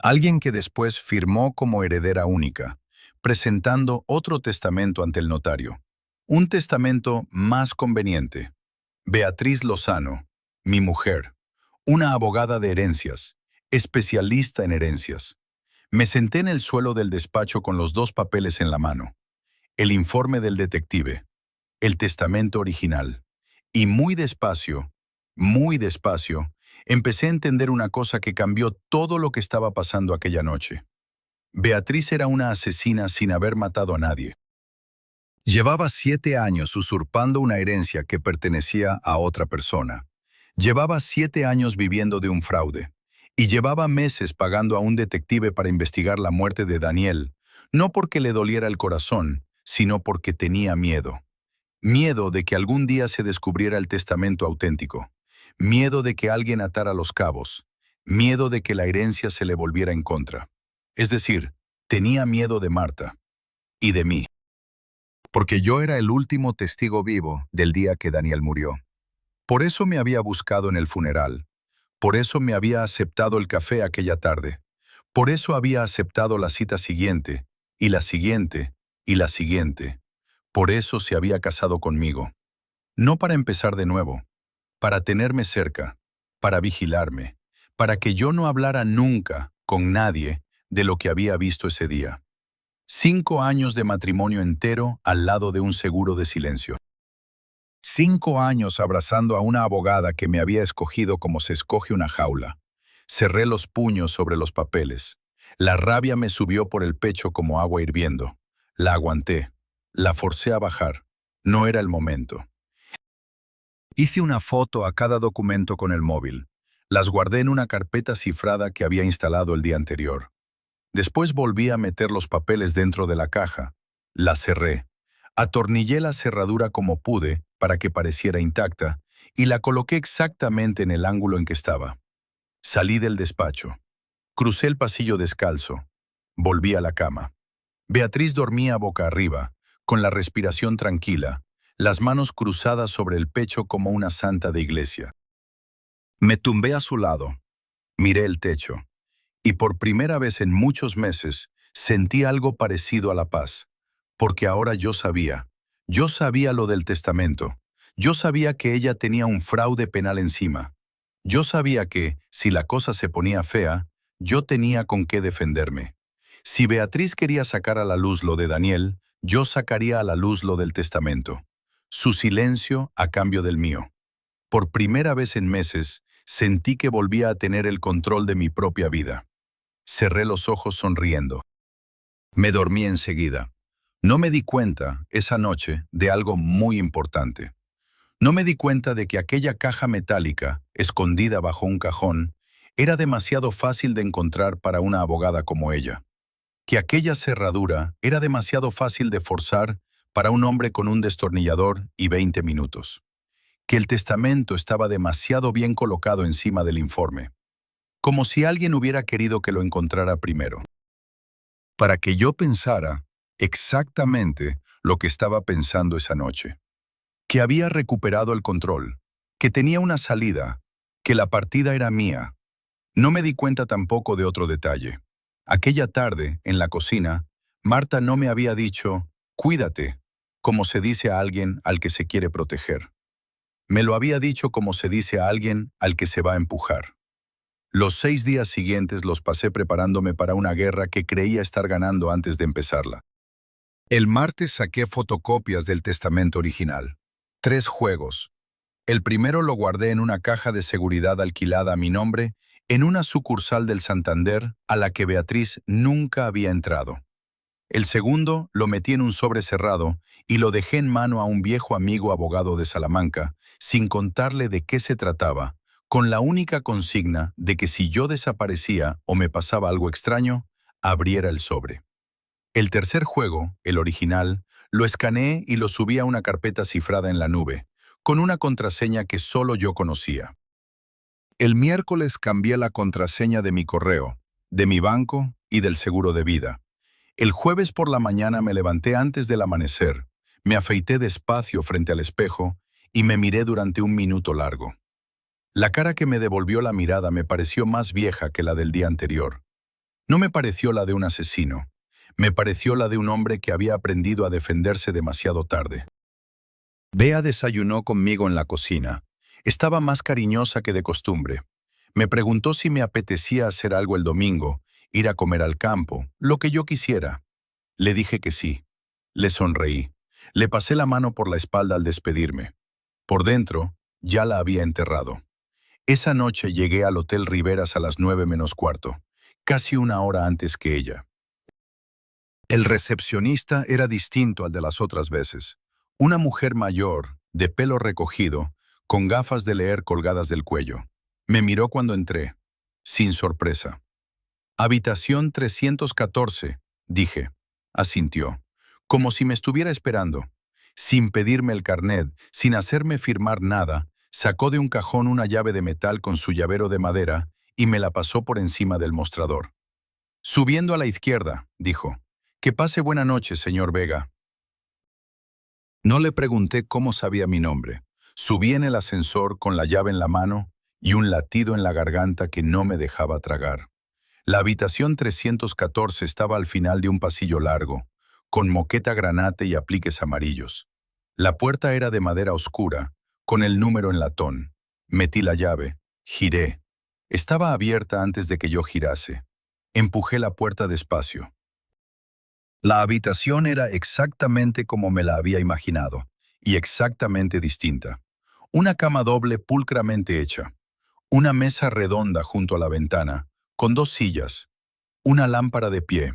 Alguien que después firmó como heredera única, presentando otro testamento ante el notario. Un testamento más conveniente. Beatriz Lozano, mi mujer, una abogada de herencias, especialista en herencias. Me senté en el suelo del despacho con los 2 papeles en la mano. El informe del detective, el testamento original. Y muy despacio, empecé a entender una cosa que cambió todo lo que estaba pasando aquella noche. Beatriz era una asesina sin haber matado a nadie. Llevaba 7 años usurpando una herencia que pertenecía a otra persona. Llevaba 7 años viviendo de un fraude. Y llevaba meses pagando a un detective para investigar la muerte de Daniel, no porque le doliera el corazón, sino porque tenía miedo. Miedo de que algún día se descubriera el testamento auténtico. Miedo de que alguien atara los cabos. Miedo de que la herencia se le volviera en contra. Es decir, tenía miedo de Marta. Y de mí. Porque yo era el último testigo vivo del día que Daniel murió. Por eso me había buscado en el funeral. Por eso me había aceptado el café aquella tarde. Por eso había aceptado la cita siguiente, y la siguiente, y la siguiente. Por eso se había casado conmigo. No para empezar de nuevo, para tenerme cerca, para vigilarme, para que yo no hablara nunca con nadie de lo que había visto ese día. 5 años de matrimonio entero al lado de un seguro de silencio. 5 años abrazando a una abogada que me había escogido como se escoge una jaula. Cerré los puños sobre los papeles. La rabia me subió por el pecho como agua hirviendo. La aguanté. La forcé a bajar. No era el momento. Hice una foto a cada documento con el móvil. Las guardé en una carpeta cifrada que había instalado el día anterior. Después volví a meter los papeles dentro de la caja. La cerré. Atornillé la cerradura como pude para que pareciera intacta y la coloqué exactamente en el ángulo en que estaba. Salí del despacho. Crucé el pasillo descalzo. Volví a la cama. Beatriz dormía boca arriba, con la respiración tranquila, las manos cruzadas sobre el pecho como una santa de iglesia. Me tumbé a su lado. Miré el techo. Y por primera vez en muchos meses sentí algo parecido a la paz. Porque ahora yo sabía lo del testamento. Yo sabía que ella tenía un fraude penal encima. Yo sabía que, si la cosa se ponía fea, yo tenía con qué defenderme. Si Beatriz quería sacar a la luz lo de Daniel, yo sacaría a la luz lo del testamento. Su silencio a cambio del mío. Por primera vez en meses, sentí que volvía a tener el control de mi propia vida. Cerré los ojos sonriendo. Me dormí enseguida. No me di cuenta, esa noche, de algo muy importante. No me di cuenta de que aquella caja metálica, escondida bajo un cajón, era demasiado fácil de encontrar para una abogada como ella. Que aquella cerradura era demasiado fácil de forzar para un hombre con un destornillador y 20 minutos. Que el testamento estaba demasiado bien colocado encima del informe, como si alguien hubiera querido que lo encontrara primero. Para que yo pensara exactamente lo que estaba pensando esa noche. Que había recuperado el control, que tenía una salida, que la partida era mía. No me di cuenta tampoco de otro detalle. Aquella tarde, en la cocina, Marta no me había dicho, «Cuídate», como se dice a alguien al que se quiere proteger. Me lo había dicho como se dice a alguien al que se va a empujar. Los 6 días siguientes los pasé preparándome para una guerra que creía estar ganando antes de empezarla. El martes saqué fotocopias del testamento original. 3 juegos. El primero lo guardé en una caja de seguridad alquilada a mi nombre en una sucursal del Santander a la que Beatriz nunca había entrado. El segundo lo metí en un sobre cerrado y lo dejé en mano a un viejo amigo abogado de Salamanca, sin contarle de qué se trataba, con la única consigna de que si yo desaparecía o me pasaba algo extraño, abriera el sobre. El tercer juego, el original, lo escaneé y lo subí a una carpeta cifrada en la nube, con una contraseña que solo yo conocía. El miércoles cambié la contraseña de mi correo, de mi banco y del seguro de vida. El jueves por la mañana me levanté antes del amanecer, me afeité despacio frente al espejo y me miré durante un minuto largo. La cara que me devolvió la mirada me pareció más vieja que la del día anterior. No me pareció la de un asesino, me pareció la de un hombre que había aprendido a defenderse demasiado tarde. Bea desayunó conmigo en la cocina. Estaba más cariñosa que de costumbre. Me preguntó si me apetecía hacer algo el domingo, ir a comer al campo, lo que yo quisiera. Le dije que sí. Le sonreí. Le pasé la mano por la espalda al despedirme. Por dentro, ya la había enterrado. Esa noche llegué al Hotel Riveras a las 9:45, casi una hora antes que ella. El recepcionista era distinto al de las otras veces. Una mujer mayor, de pelo recogido, con gafas de leer colgadas del cuello. Me miró cuando entré, sin sorpresa. «Habitación 314», dije. Asintió, como si me estuviera esperando. Sin pedirme el carnet, sin hacerme firmar nada, sacó de un cajón una llave de metal con su llavero de madera y me la pasó por encima del mostrador. «Subiendo a la izquierda», dijo. «Que pase buena noche, señor Vega». No le pregunté cómo sabía mi nombre. Subí en el ascensor con la llave en la mano y un latido en la garganta que no me dejaba tragar. La habitación 314 estaba al final de un pasillo largo, con moqueta granate y apliques amarillos. La puerta era de madera oscura, con el número en latón. Metí la llave, giré. Estaba abierta antes de que yo girase. Empujé la puerta despacio. La habitación era exactamente como me la había imaginado, y exactamente distinta. Una cama doble pulcramente hecha. Una mesa redonda junto a la ventana, con 2 sillas. Una lámpara de pie.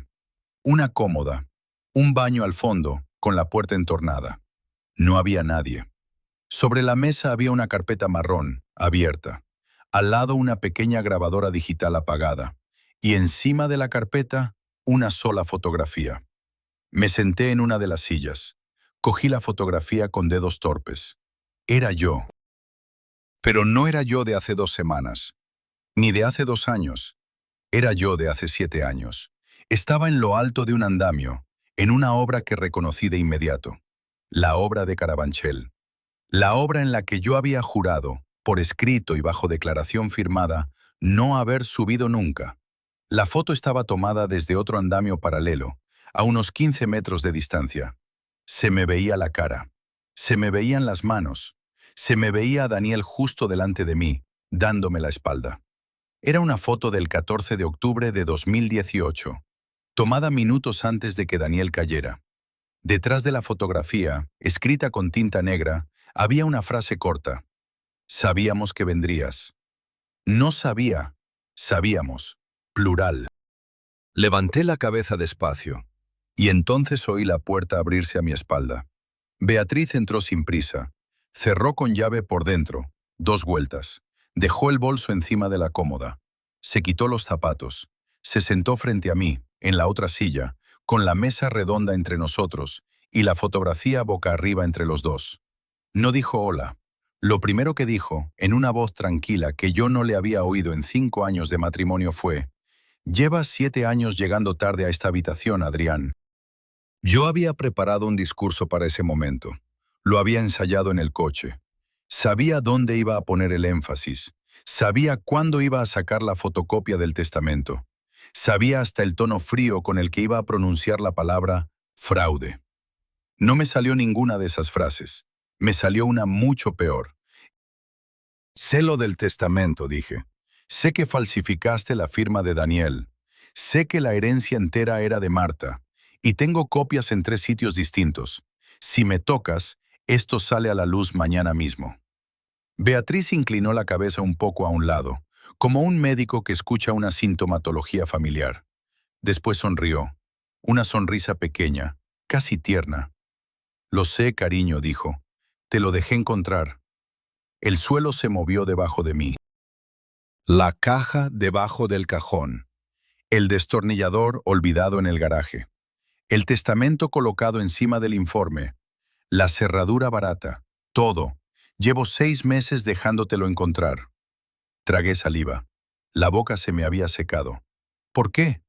Una cómoda. Un baño al fondo, con la puerta entornada. No había nadie. Sobre la mesa había una carpeta marrón, abierta. Al lado una pequeña grabadora digital apagada. Y encima de la carpeta, una sola fotografía. Me senté en una de las sillas. Cogí la fotografía con dedos torpes. Era yo. Pero no era yo de hace 2 semanas. Ni de hace 2 años. Era yo de hace 7 años. Estaba en lo alto de un andamio, en una obra que reconocí de inmediato. La obra de Carabanchel. La obra en la que yo había jurado, por escrito y bajo declaración firmada, no haber subido nunca. La foto estaba tomada desde otro andamio paralelo, a unos 15 metros de distancia. Se me veía la cara. Se me veían las manos. Se me veía a Daniel justo delante de mí, dándome la espalda. Era una foto del 14 de octubre de 2018. tomada minutos antes de que Daniel cayera. Detrás de la fotografía, escrita con tinta negra, había una frase corta. Sabíamos que vendrías. No sabía, sabíamos. Plural. Levanté la cabeza despacio, y entonces oí la puerta abrirse a mi espalda. Beatriz entró sin prisa. Cerró con llave por dentro, 2 vueltas. Dejó el bolso encima de la cómoda. Se quitó los zapatos. Se sentó frente a mí, en la otra silla, con la mesa redonda entre nosotros y la fotografía boca arriba entre los dos. No dijo hola. Lo primero que dijo, en una voz tranquila que yo no le había oído en 5 años de matrimonio fue: «Llevas 7 años llegando tarde a esta habitación, Adrián». Yo había preparado un discurso para ese momento. Lo había ensayado en el coche. Sabía dónde iba a poner el énfasis. Sabía cuándo iba a sacar la fotocopia del testamento. Sabía hasta el tono frío con el que iba a pronunciar la palabra fraude. No me salió ninguna de esas frases. Me salió una mucho peor. Sé lo del testamento, dije. Sé que falsificaste la firma de Daniel. Sé que la herencia entera era de Marta. Y tengo copias en 3 sitios distintos. Si me tocas, esto sale a la luz mañana mismo. Beatriz inclinó la cabeza un poco a un lado, como un médico que escucha una sintomatología familiar. Después sonrió. Una sonrisa pequeña, casi tierna. «Lo sé, cariño», dijo. «Te lo dejé encontrar». El suelo se movió debajo de mí. La caja debajo del cajón. El destornillador olvidado en el garaje. El testamento colocado encima del informe. La cerradura barata. Todo. Llevo 6 meses dejándotelo encontrar. Tragué saliva. La boca se me había secado. ¿Por qué?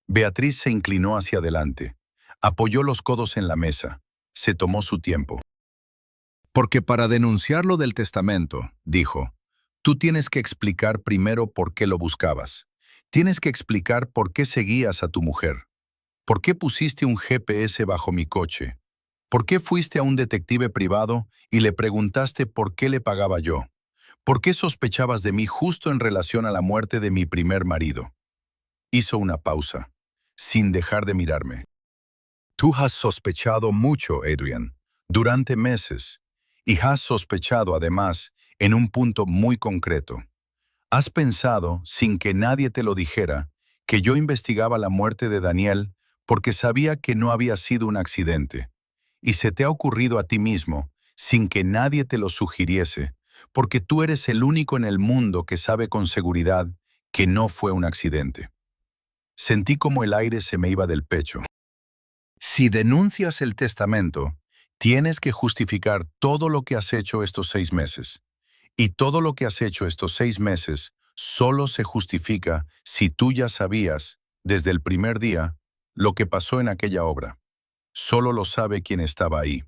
Beatriz se inclinó hacia adelante. Apoyó los codos en la mesa. Se tomó su tiempo. «Porque para denunciar lo del testamento», dijo, «tú tienes que explicar primero por qué lo buscabas. Tienes que explicar por qué seguías a tu mujer. ¿Por qué pusiste un GPS bajo mi coche? ¿Por qué fuiste a un detective privado y le preguntaste por qué le pagaba yo? ¿Por qué sospechabas de mí justo en relación a la muerte de mi primer marido?» Hizo una pausa, sin dejar de mirarme. «Tú has sospechado mucho, Adrian, durante meses, y has sospechado además en un punto muy concreto. Has pensado, sin que nadie te lo dijera, que yo investigaba la muerte de Daniel porque sabía que no había sido un accidente. Y se te ha ocurrido a ti mismo, sin que nadie te lo sugiriese, porque tú eres el único en el mundo que sabe con seguridad que no fue un accidente». Sentí como el aire se me iba del pecho. «Si denuncias el testamento, tienes que justificar todo lo que has hecho estos 6 meses. Y todo lo que has hecho estos 6 meses solo se justifica si tú ya sabías, desde el primer día, lo que pasó en aquella obra. Solo lo sabe quien estaba ahí».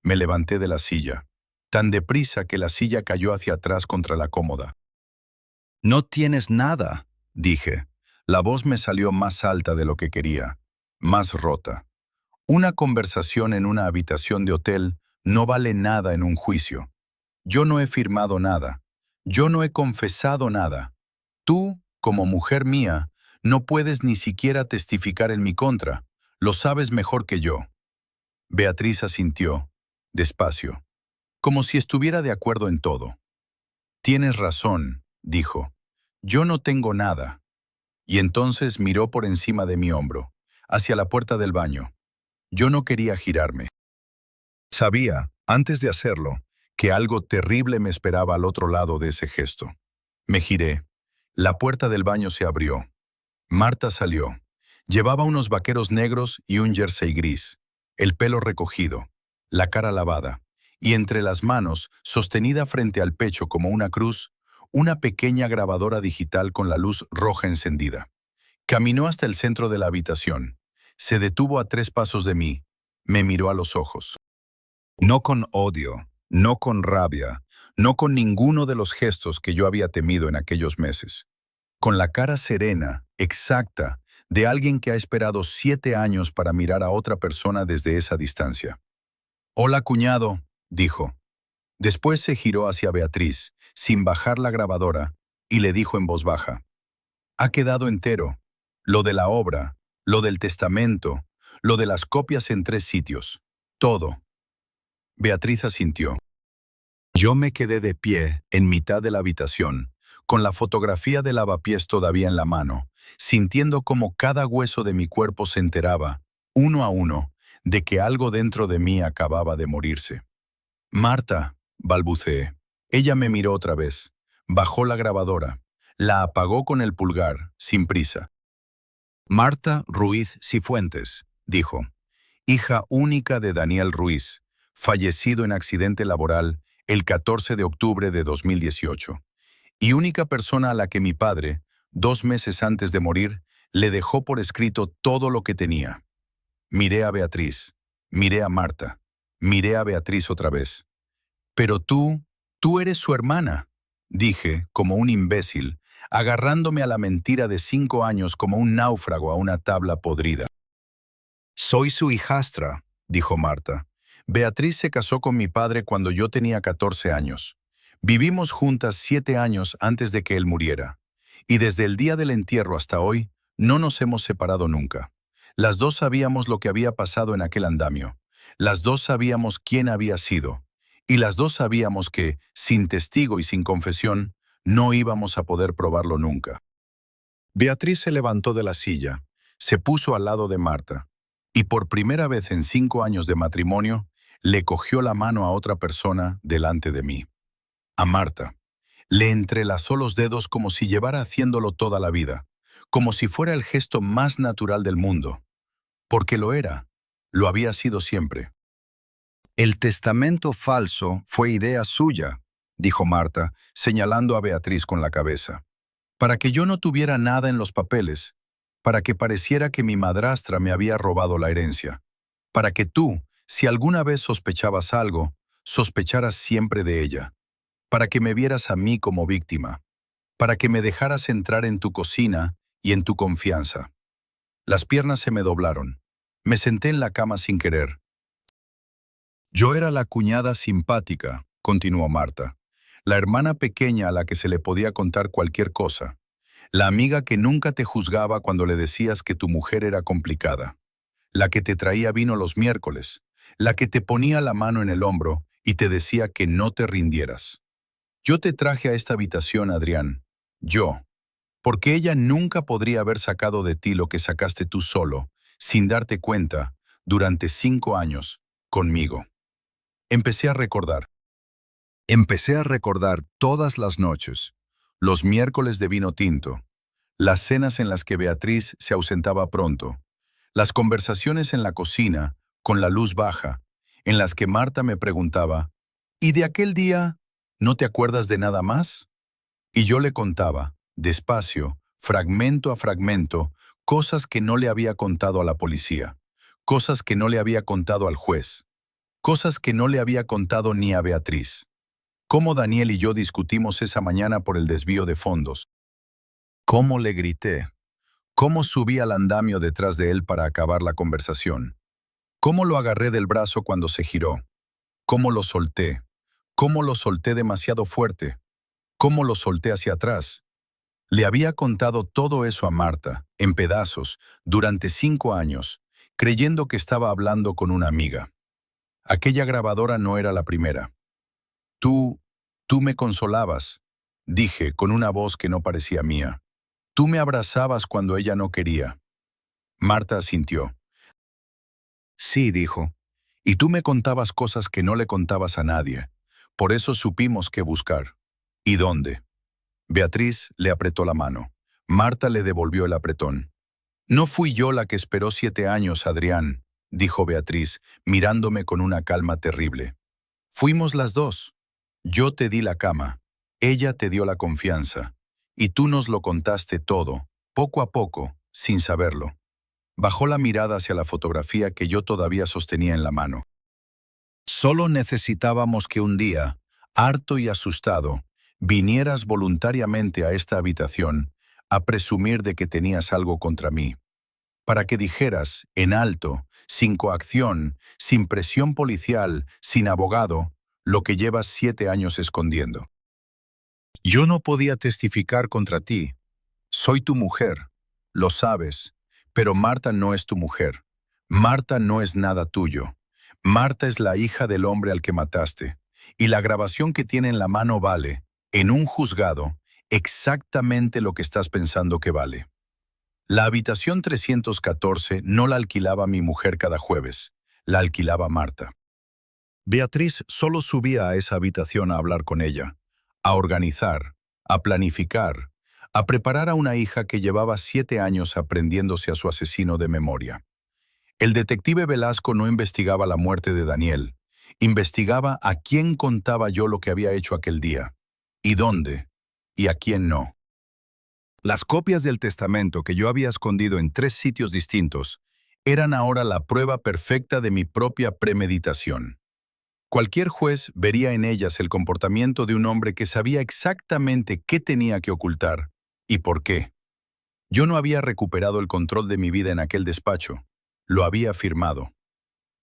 Me levanté de la silla, tan deprisa que la silla cayó hacia atrás contra la cómoda. «No tienes nada», dije. La voz me salió más alta de lo que quería, más rota. Una conversación en una habitación de hotel no vale nada en un juicio. Yo no he firmado nada. Yo no he confesado nada. Tú, como mujer mía, no puedes ni siquiera testificar en mi contra. Lo sabes mejor que yo». Beatriz asintió, despacio, como si estuviera de acuerdo en todo. «Tienes razón», dijo. «Yo no tengo nada». Y entonces miró por encima de mi hombro, hacia la puerta del baño. Yo no quería girarme. Sabía, antes de hacerlo, que algo terrible me esperaba al otro lado de ese gesto. Me giré. La puerta del baño se abrió. Marta salió. Llevaba unos vaqueros negros y un jersey gris, el pelo recogido, la cara lavada, y entre las manos, sostenida frente al pecho como una cruz, una pequeña grabadora digital con la luz roja encendida. Caminó hasta el centro de la habitación. Se detuvo a 3 pasos de mí. Me miró a los ojos. No con odio, no con rabia, no con ninguno de los gestos que yo había temido en aquellos meses. Con la cara serena, exacta, de alguien que ha esperado 7 años para mirar a otra persona desde esa distancia. «Hola, cuñado», dijo. Después se giró hacia Beatriz, sin bajar la grabadora, y le dijo en voz baja: «Ha quedado entero. Lo de la obra, lo del testamento, lo de las copias en 3 sitios. Todo. Beatriz asintió. Yo me quedé de pie en mitad de la habitación, con la fotografía de lavapiés todavía en la mano, sintiendo cómo cada hueso de mi cuerpo se enteraba, uno a uno, de que algo dentro de mí acababa de morirse. Marta, balbuceé. Ella me miró otra vez, bajó la grabadora, la apagó con el pulgar, sin prisa. Marta Ruiz Cifuentes, dijo, hija única de Daniel Ruiz, fallecido en accidente laboral el 14 de octubre de 2018, y única persona a la que mi padre, 2 meses antes de morir, le dejó por escrito todo lo que tenía. Miré a Beatriz, miré a Marta, miré a Beatriz otra vez. Pero tú eres su hermana, dije, como un imbécil, agarrándome a la mentira de 5 años como un náufrago a una tabla podrida. Soy su hijastra, dijo Marta. Beatriz se casó con mi padre cuando yo tenía 14 años. Vivimos juntas 7 años antes de que él muriera. Y desde el día del entierro hasta hoy, no nos hemos separado nunca. Las dos sabíamos lo que había pasado en aquel andamio. Las dos sabíamos quién había sido. Y las dos sabíamos que, sin testigo y sin confesión, no íbamos a poder probarlo nunca. Beatriz se levantó de la silla, se puso al lado de Marta, y por primera vez en 5 años de matrimonio, le cogió la mano a otra persona delante de mí. A Marta. Le entrelazó los dedos como si llevara haciéndolo toda la vida, como si fuera el gesto más natural del mundo. Porque lo era, lo había sido siempre. El testamento falso fue idea suya, dijo Marta, señalando a Beatriz con la cabeza. Para que yo no tuviera nada en los papeles, para que pareciera que mi madrastra me había robado la herencia, para que tú, si alguna vez sospechabas algo, sospecharas siempre de ella, para que me vieras a mí como víctima, para que me dejaras entrar en tu cocina y en tu confianza. Las piernas se me doblaron. Me senté en la cama sin querer. Yo era la cuñada simpática, continuó Marta, la hermana pequeña a la que se le podía contar cualquier cosa, la amiga que nunca te juzgaba cuando le decías que tu mujer era complicada, la que te traía vino los miércoles, la que te ponía la mano en el hombro y te decía que no te rindieras. Yo te traje a esta habitación, Adrián, yo, porque ella nunca podría haber sacado de ti lo que sacaste tú solo, sin darte cuenta, durante 5 años, conmigo. Empecé a recordar. Empecé a recordar todas las noches, los miércoles de vino tinto, las cenas en las que Beatriz se ausentaba pronto, las conversaciones en la cocina, con la luz baja, en las que Marta me preguntaba, ¿y de aquel día no te acuerdas de nada más? Y yo le contaba, despacio, fragmento a fragmento, cosas que no le había contado a la policía, cosas que no le había contado al juez, cosas que no le había contado ni a Beatriz. Cómo Daniel y yo discutimos esa mañana por el desvío de fondos. Cómo le grité. Cómo subí al andamio detrás de él para acabar la conversación. Cómo lo agarré del brazo cuando se giró. Cómo lo solté. Cómo lo solté demasiado fuerte. Cómo lo solté hacia atrás. Le había contado todo eso a Marta, en pedazos, durante 5 años, creyendo que estaba hablando con una amiga. Aquella grabadora no era la primera. Tú me consolabas, dije con una voz que no parecía mía. Tú me abrazabas cuando ella no quería. Marta asintió. Sí, dijo. Y tú me contabas cosas que no le contabas a nadie. Por eso supimos qué buscar. ¿Y dónde? Beatriz le apretó la mano. Marta le devolvió el apretón. No fui yo la que esperó 7 años, Adrián, dijo Beatriz, mirándome con una calma terrible. Fuimos las dos. Yo te di la cama, ella te dio la confianza, y tú nos lo contaste todo, poco a poco, sin saberlo. Bajó la mirada hacia la fotografía que yo todavía sostenía en la mano. Solo necesitábamos que un día, harto y asustado, vinieras voluntariamente a esta habitación a presumir de que tenías algo contra mí, para que dijeras, en alto, sin coacción, sin presión policial, sin abogado, lo que llevas 7 años escondiendo. Yo no podía testificar contra ti. Soy tu mujer, lo sabes, Pero Marta no es tu mujer. Marta no es nada tuyo. Marta es la hija del hombre al que mataste. Y la grabación que tiene en la mano vale, en un juzgado, exactamente lo que estás pensando que vale. La habitación 314 no la alquilaba mi mujer cada jueves, la alquilaba Marta. Beatriz solo subía a esa habitación a hablar con ella, a organizar, a planificar, a preparar a una hija que llevaba 7 años aprendiéndose a su asesino de memoria. El detective Velasco no investigaba la muerte de Daniel, investigaba a quién contaba yo lo que había hecho aquel día, y dónde, y a quién no. Las copias del testamento que yo había escondido en 3 sitios distintos eran ahora la prueba perfecta de mi propia premeditación. Cualquier juez vería en ellas el comportamiento de un hombre que sabía exactamente qué tenía que ocultar y por qué. Yo no había recuperado el control de mi vida en aquel despacho. Lo había firmado.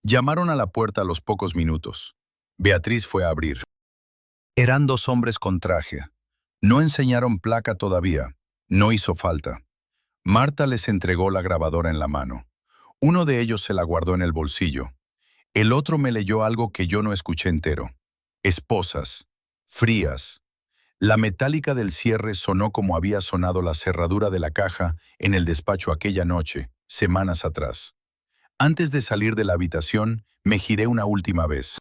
Llamaron a la puerta a los pocos minutos. Beatriz fue a abrir. Eran 2 hombres con traje. No enseñaron placa todavía. No hizo falta. Marta les entregó la grabadora en la mano. Uno de ellos se la guardó en el bolsillo. El otro me leyó algo que yo no escuché entero. Esposas. Frías. La metálica del cierre sonó como había sonado la cerradura de la caja en el despacho aquella noche, semanas atrás. Antes de salir de la habitación, me giré una última vez.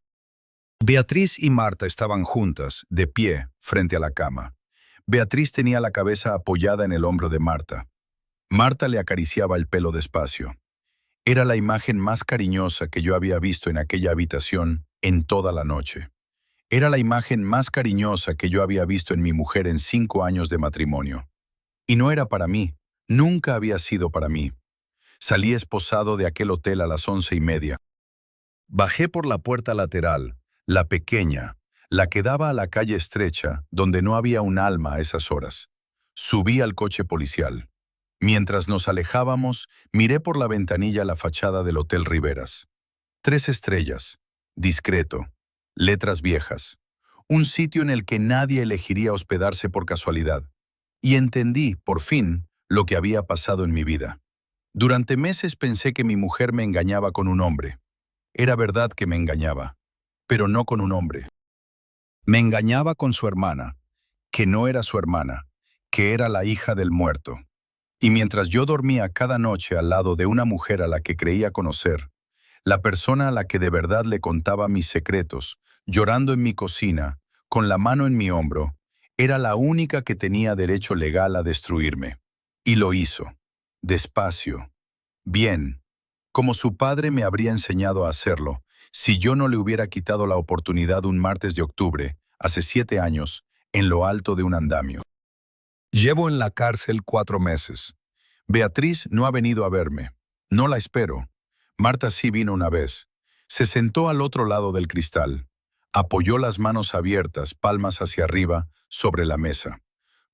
Beatriz y Marta estaban juntas, de pie, frente a la cama. Beatriz tenía la cabeza apoyada en el hombro de Marta. Marta le acariciaba el pelo despacio. Era la imagen más cariñosa que yo había visto en aquella habitación en toda la noche. Era la imagen más cariñosa que yo había visto en mi mujer en 5 años de matrimonio. Y no era para mí, nunca había sido para mí. Salí esposado de aquel hotel a las 11:30. Bajé por la puerta lateral, la pequeña, la que daba a la calle estrecha, donde no había un alma a esas horas. Subí al coche policial. Mientras nos alejábamos, miré por la ventanilla la fachada del Hotel Riveras. 3 estrellas, discreto, letras viejas. Un sitio en el que nadie elegiría hospedarse por casualidad. Y entendí, por fin, lo que había pasado en mi vida. Durante meses pensé que mi mujer me engañaba con un hombre. Era verdad que me engañaba, pero no con un hombre. Me engañaba con su hermana, que no era su hermana, que era la hija del muerto. Y mientras yo dormía cada noche al lado de una mujer a la que creía conocer, la persona a la que de verdad le contaba mis secretos, llorando en mi cocina, con la mano en mi hombro, era la única que tenía derecho legal a destruirme. Y lo hizo, despacio, bien, como su padre me habría enseñado a hacerlo, si yo no le hubiera quitado la oportunidad un martes de octubre, hace 7 años, en lo alto de un andamio. Llevo en la cárcel 4 meses. Beatriz no ha venido a verme. No la espero. Marta sí vino una vez. Se sentó al otro lado del cristal. Apoyó las manos abiertas, palmas hacia arriba, sobre la mesa.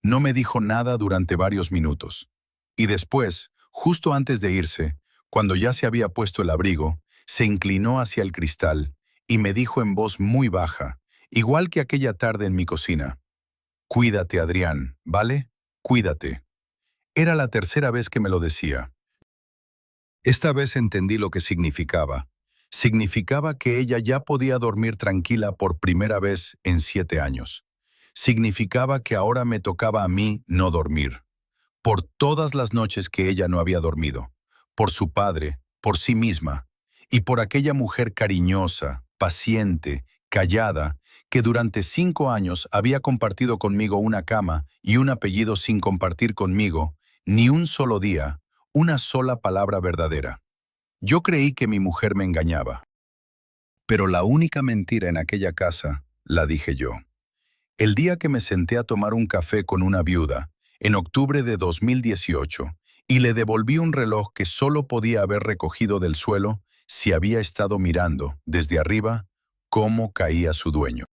No me dijo nada durante varios minutos. Y después, justo antes de irse, cuando ya se había puesto el abrigo, se inclinó hacia el cristal y me dijo en voz muy baja, igual que aquella tarde en mi cocina: «Cuídate, Adrián, ¿vale? Cuídate». Era la tercera vez que me lo decía. Esta vez entendí lo que significaba. Significaba que ella ya podía dormir tranquila por primera vez en 7 años. Significaba que ahora me tocaba a mí no dormir. Por todas las noches que ella no había dormido. Por su padre, por sí misma. Y por aquella mujer cariñosa, paciente, callada, que durante 5 años había compartido conmigo una cama y un apellido sin compartir conmigo ni un solo día, una sola palabra verdadera. Yo creí que mi mujer me engañaba. Pero la única mentira en aquella casa la dije yo. El día que me senté a tomar un café con una viuda, en octubre de 2018, y le devolví un reloj que solo podía haber recogido del suelo si había estado mirando, desde arriba, cómo caía su dueño.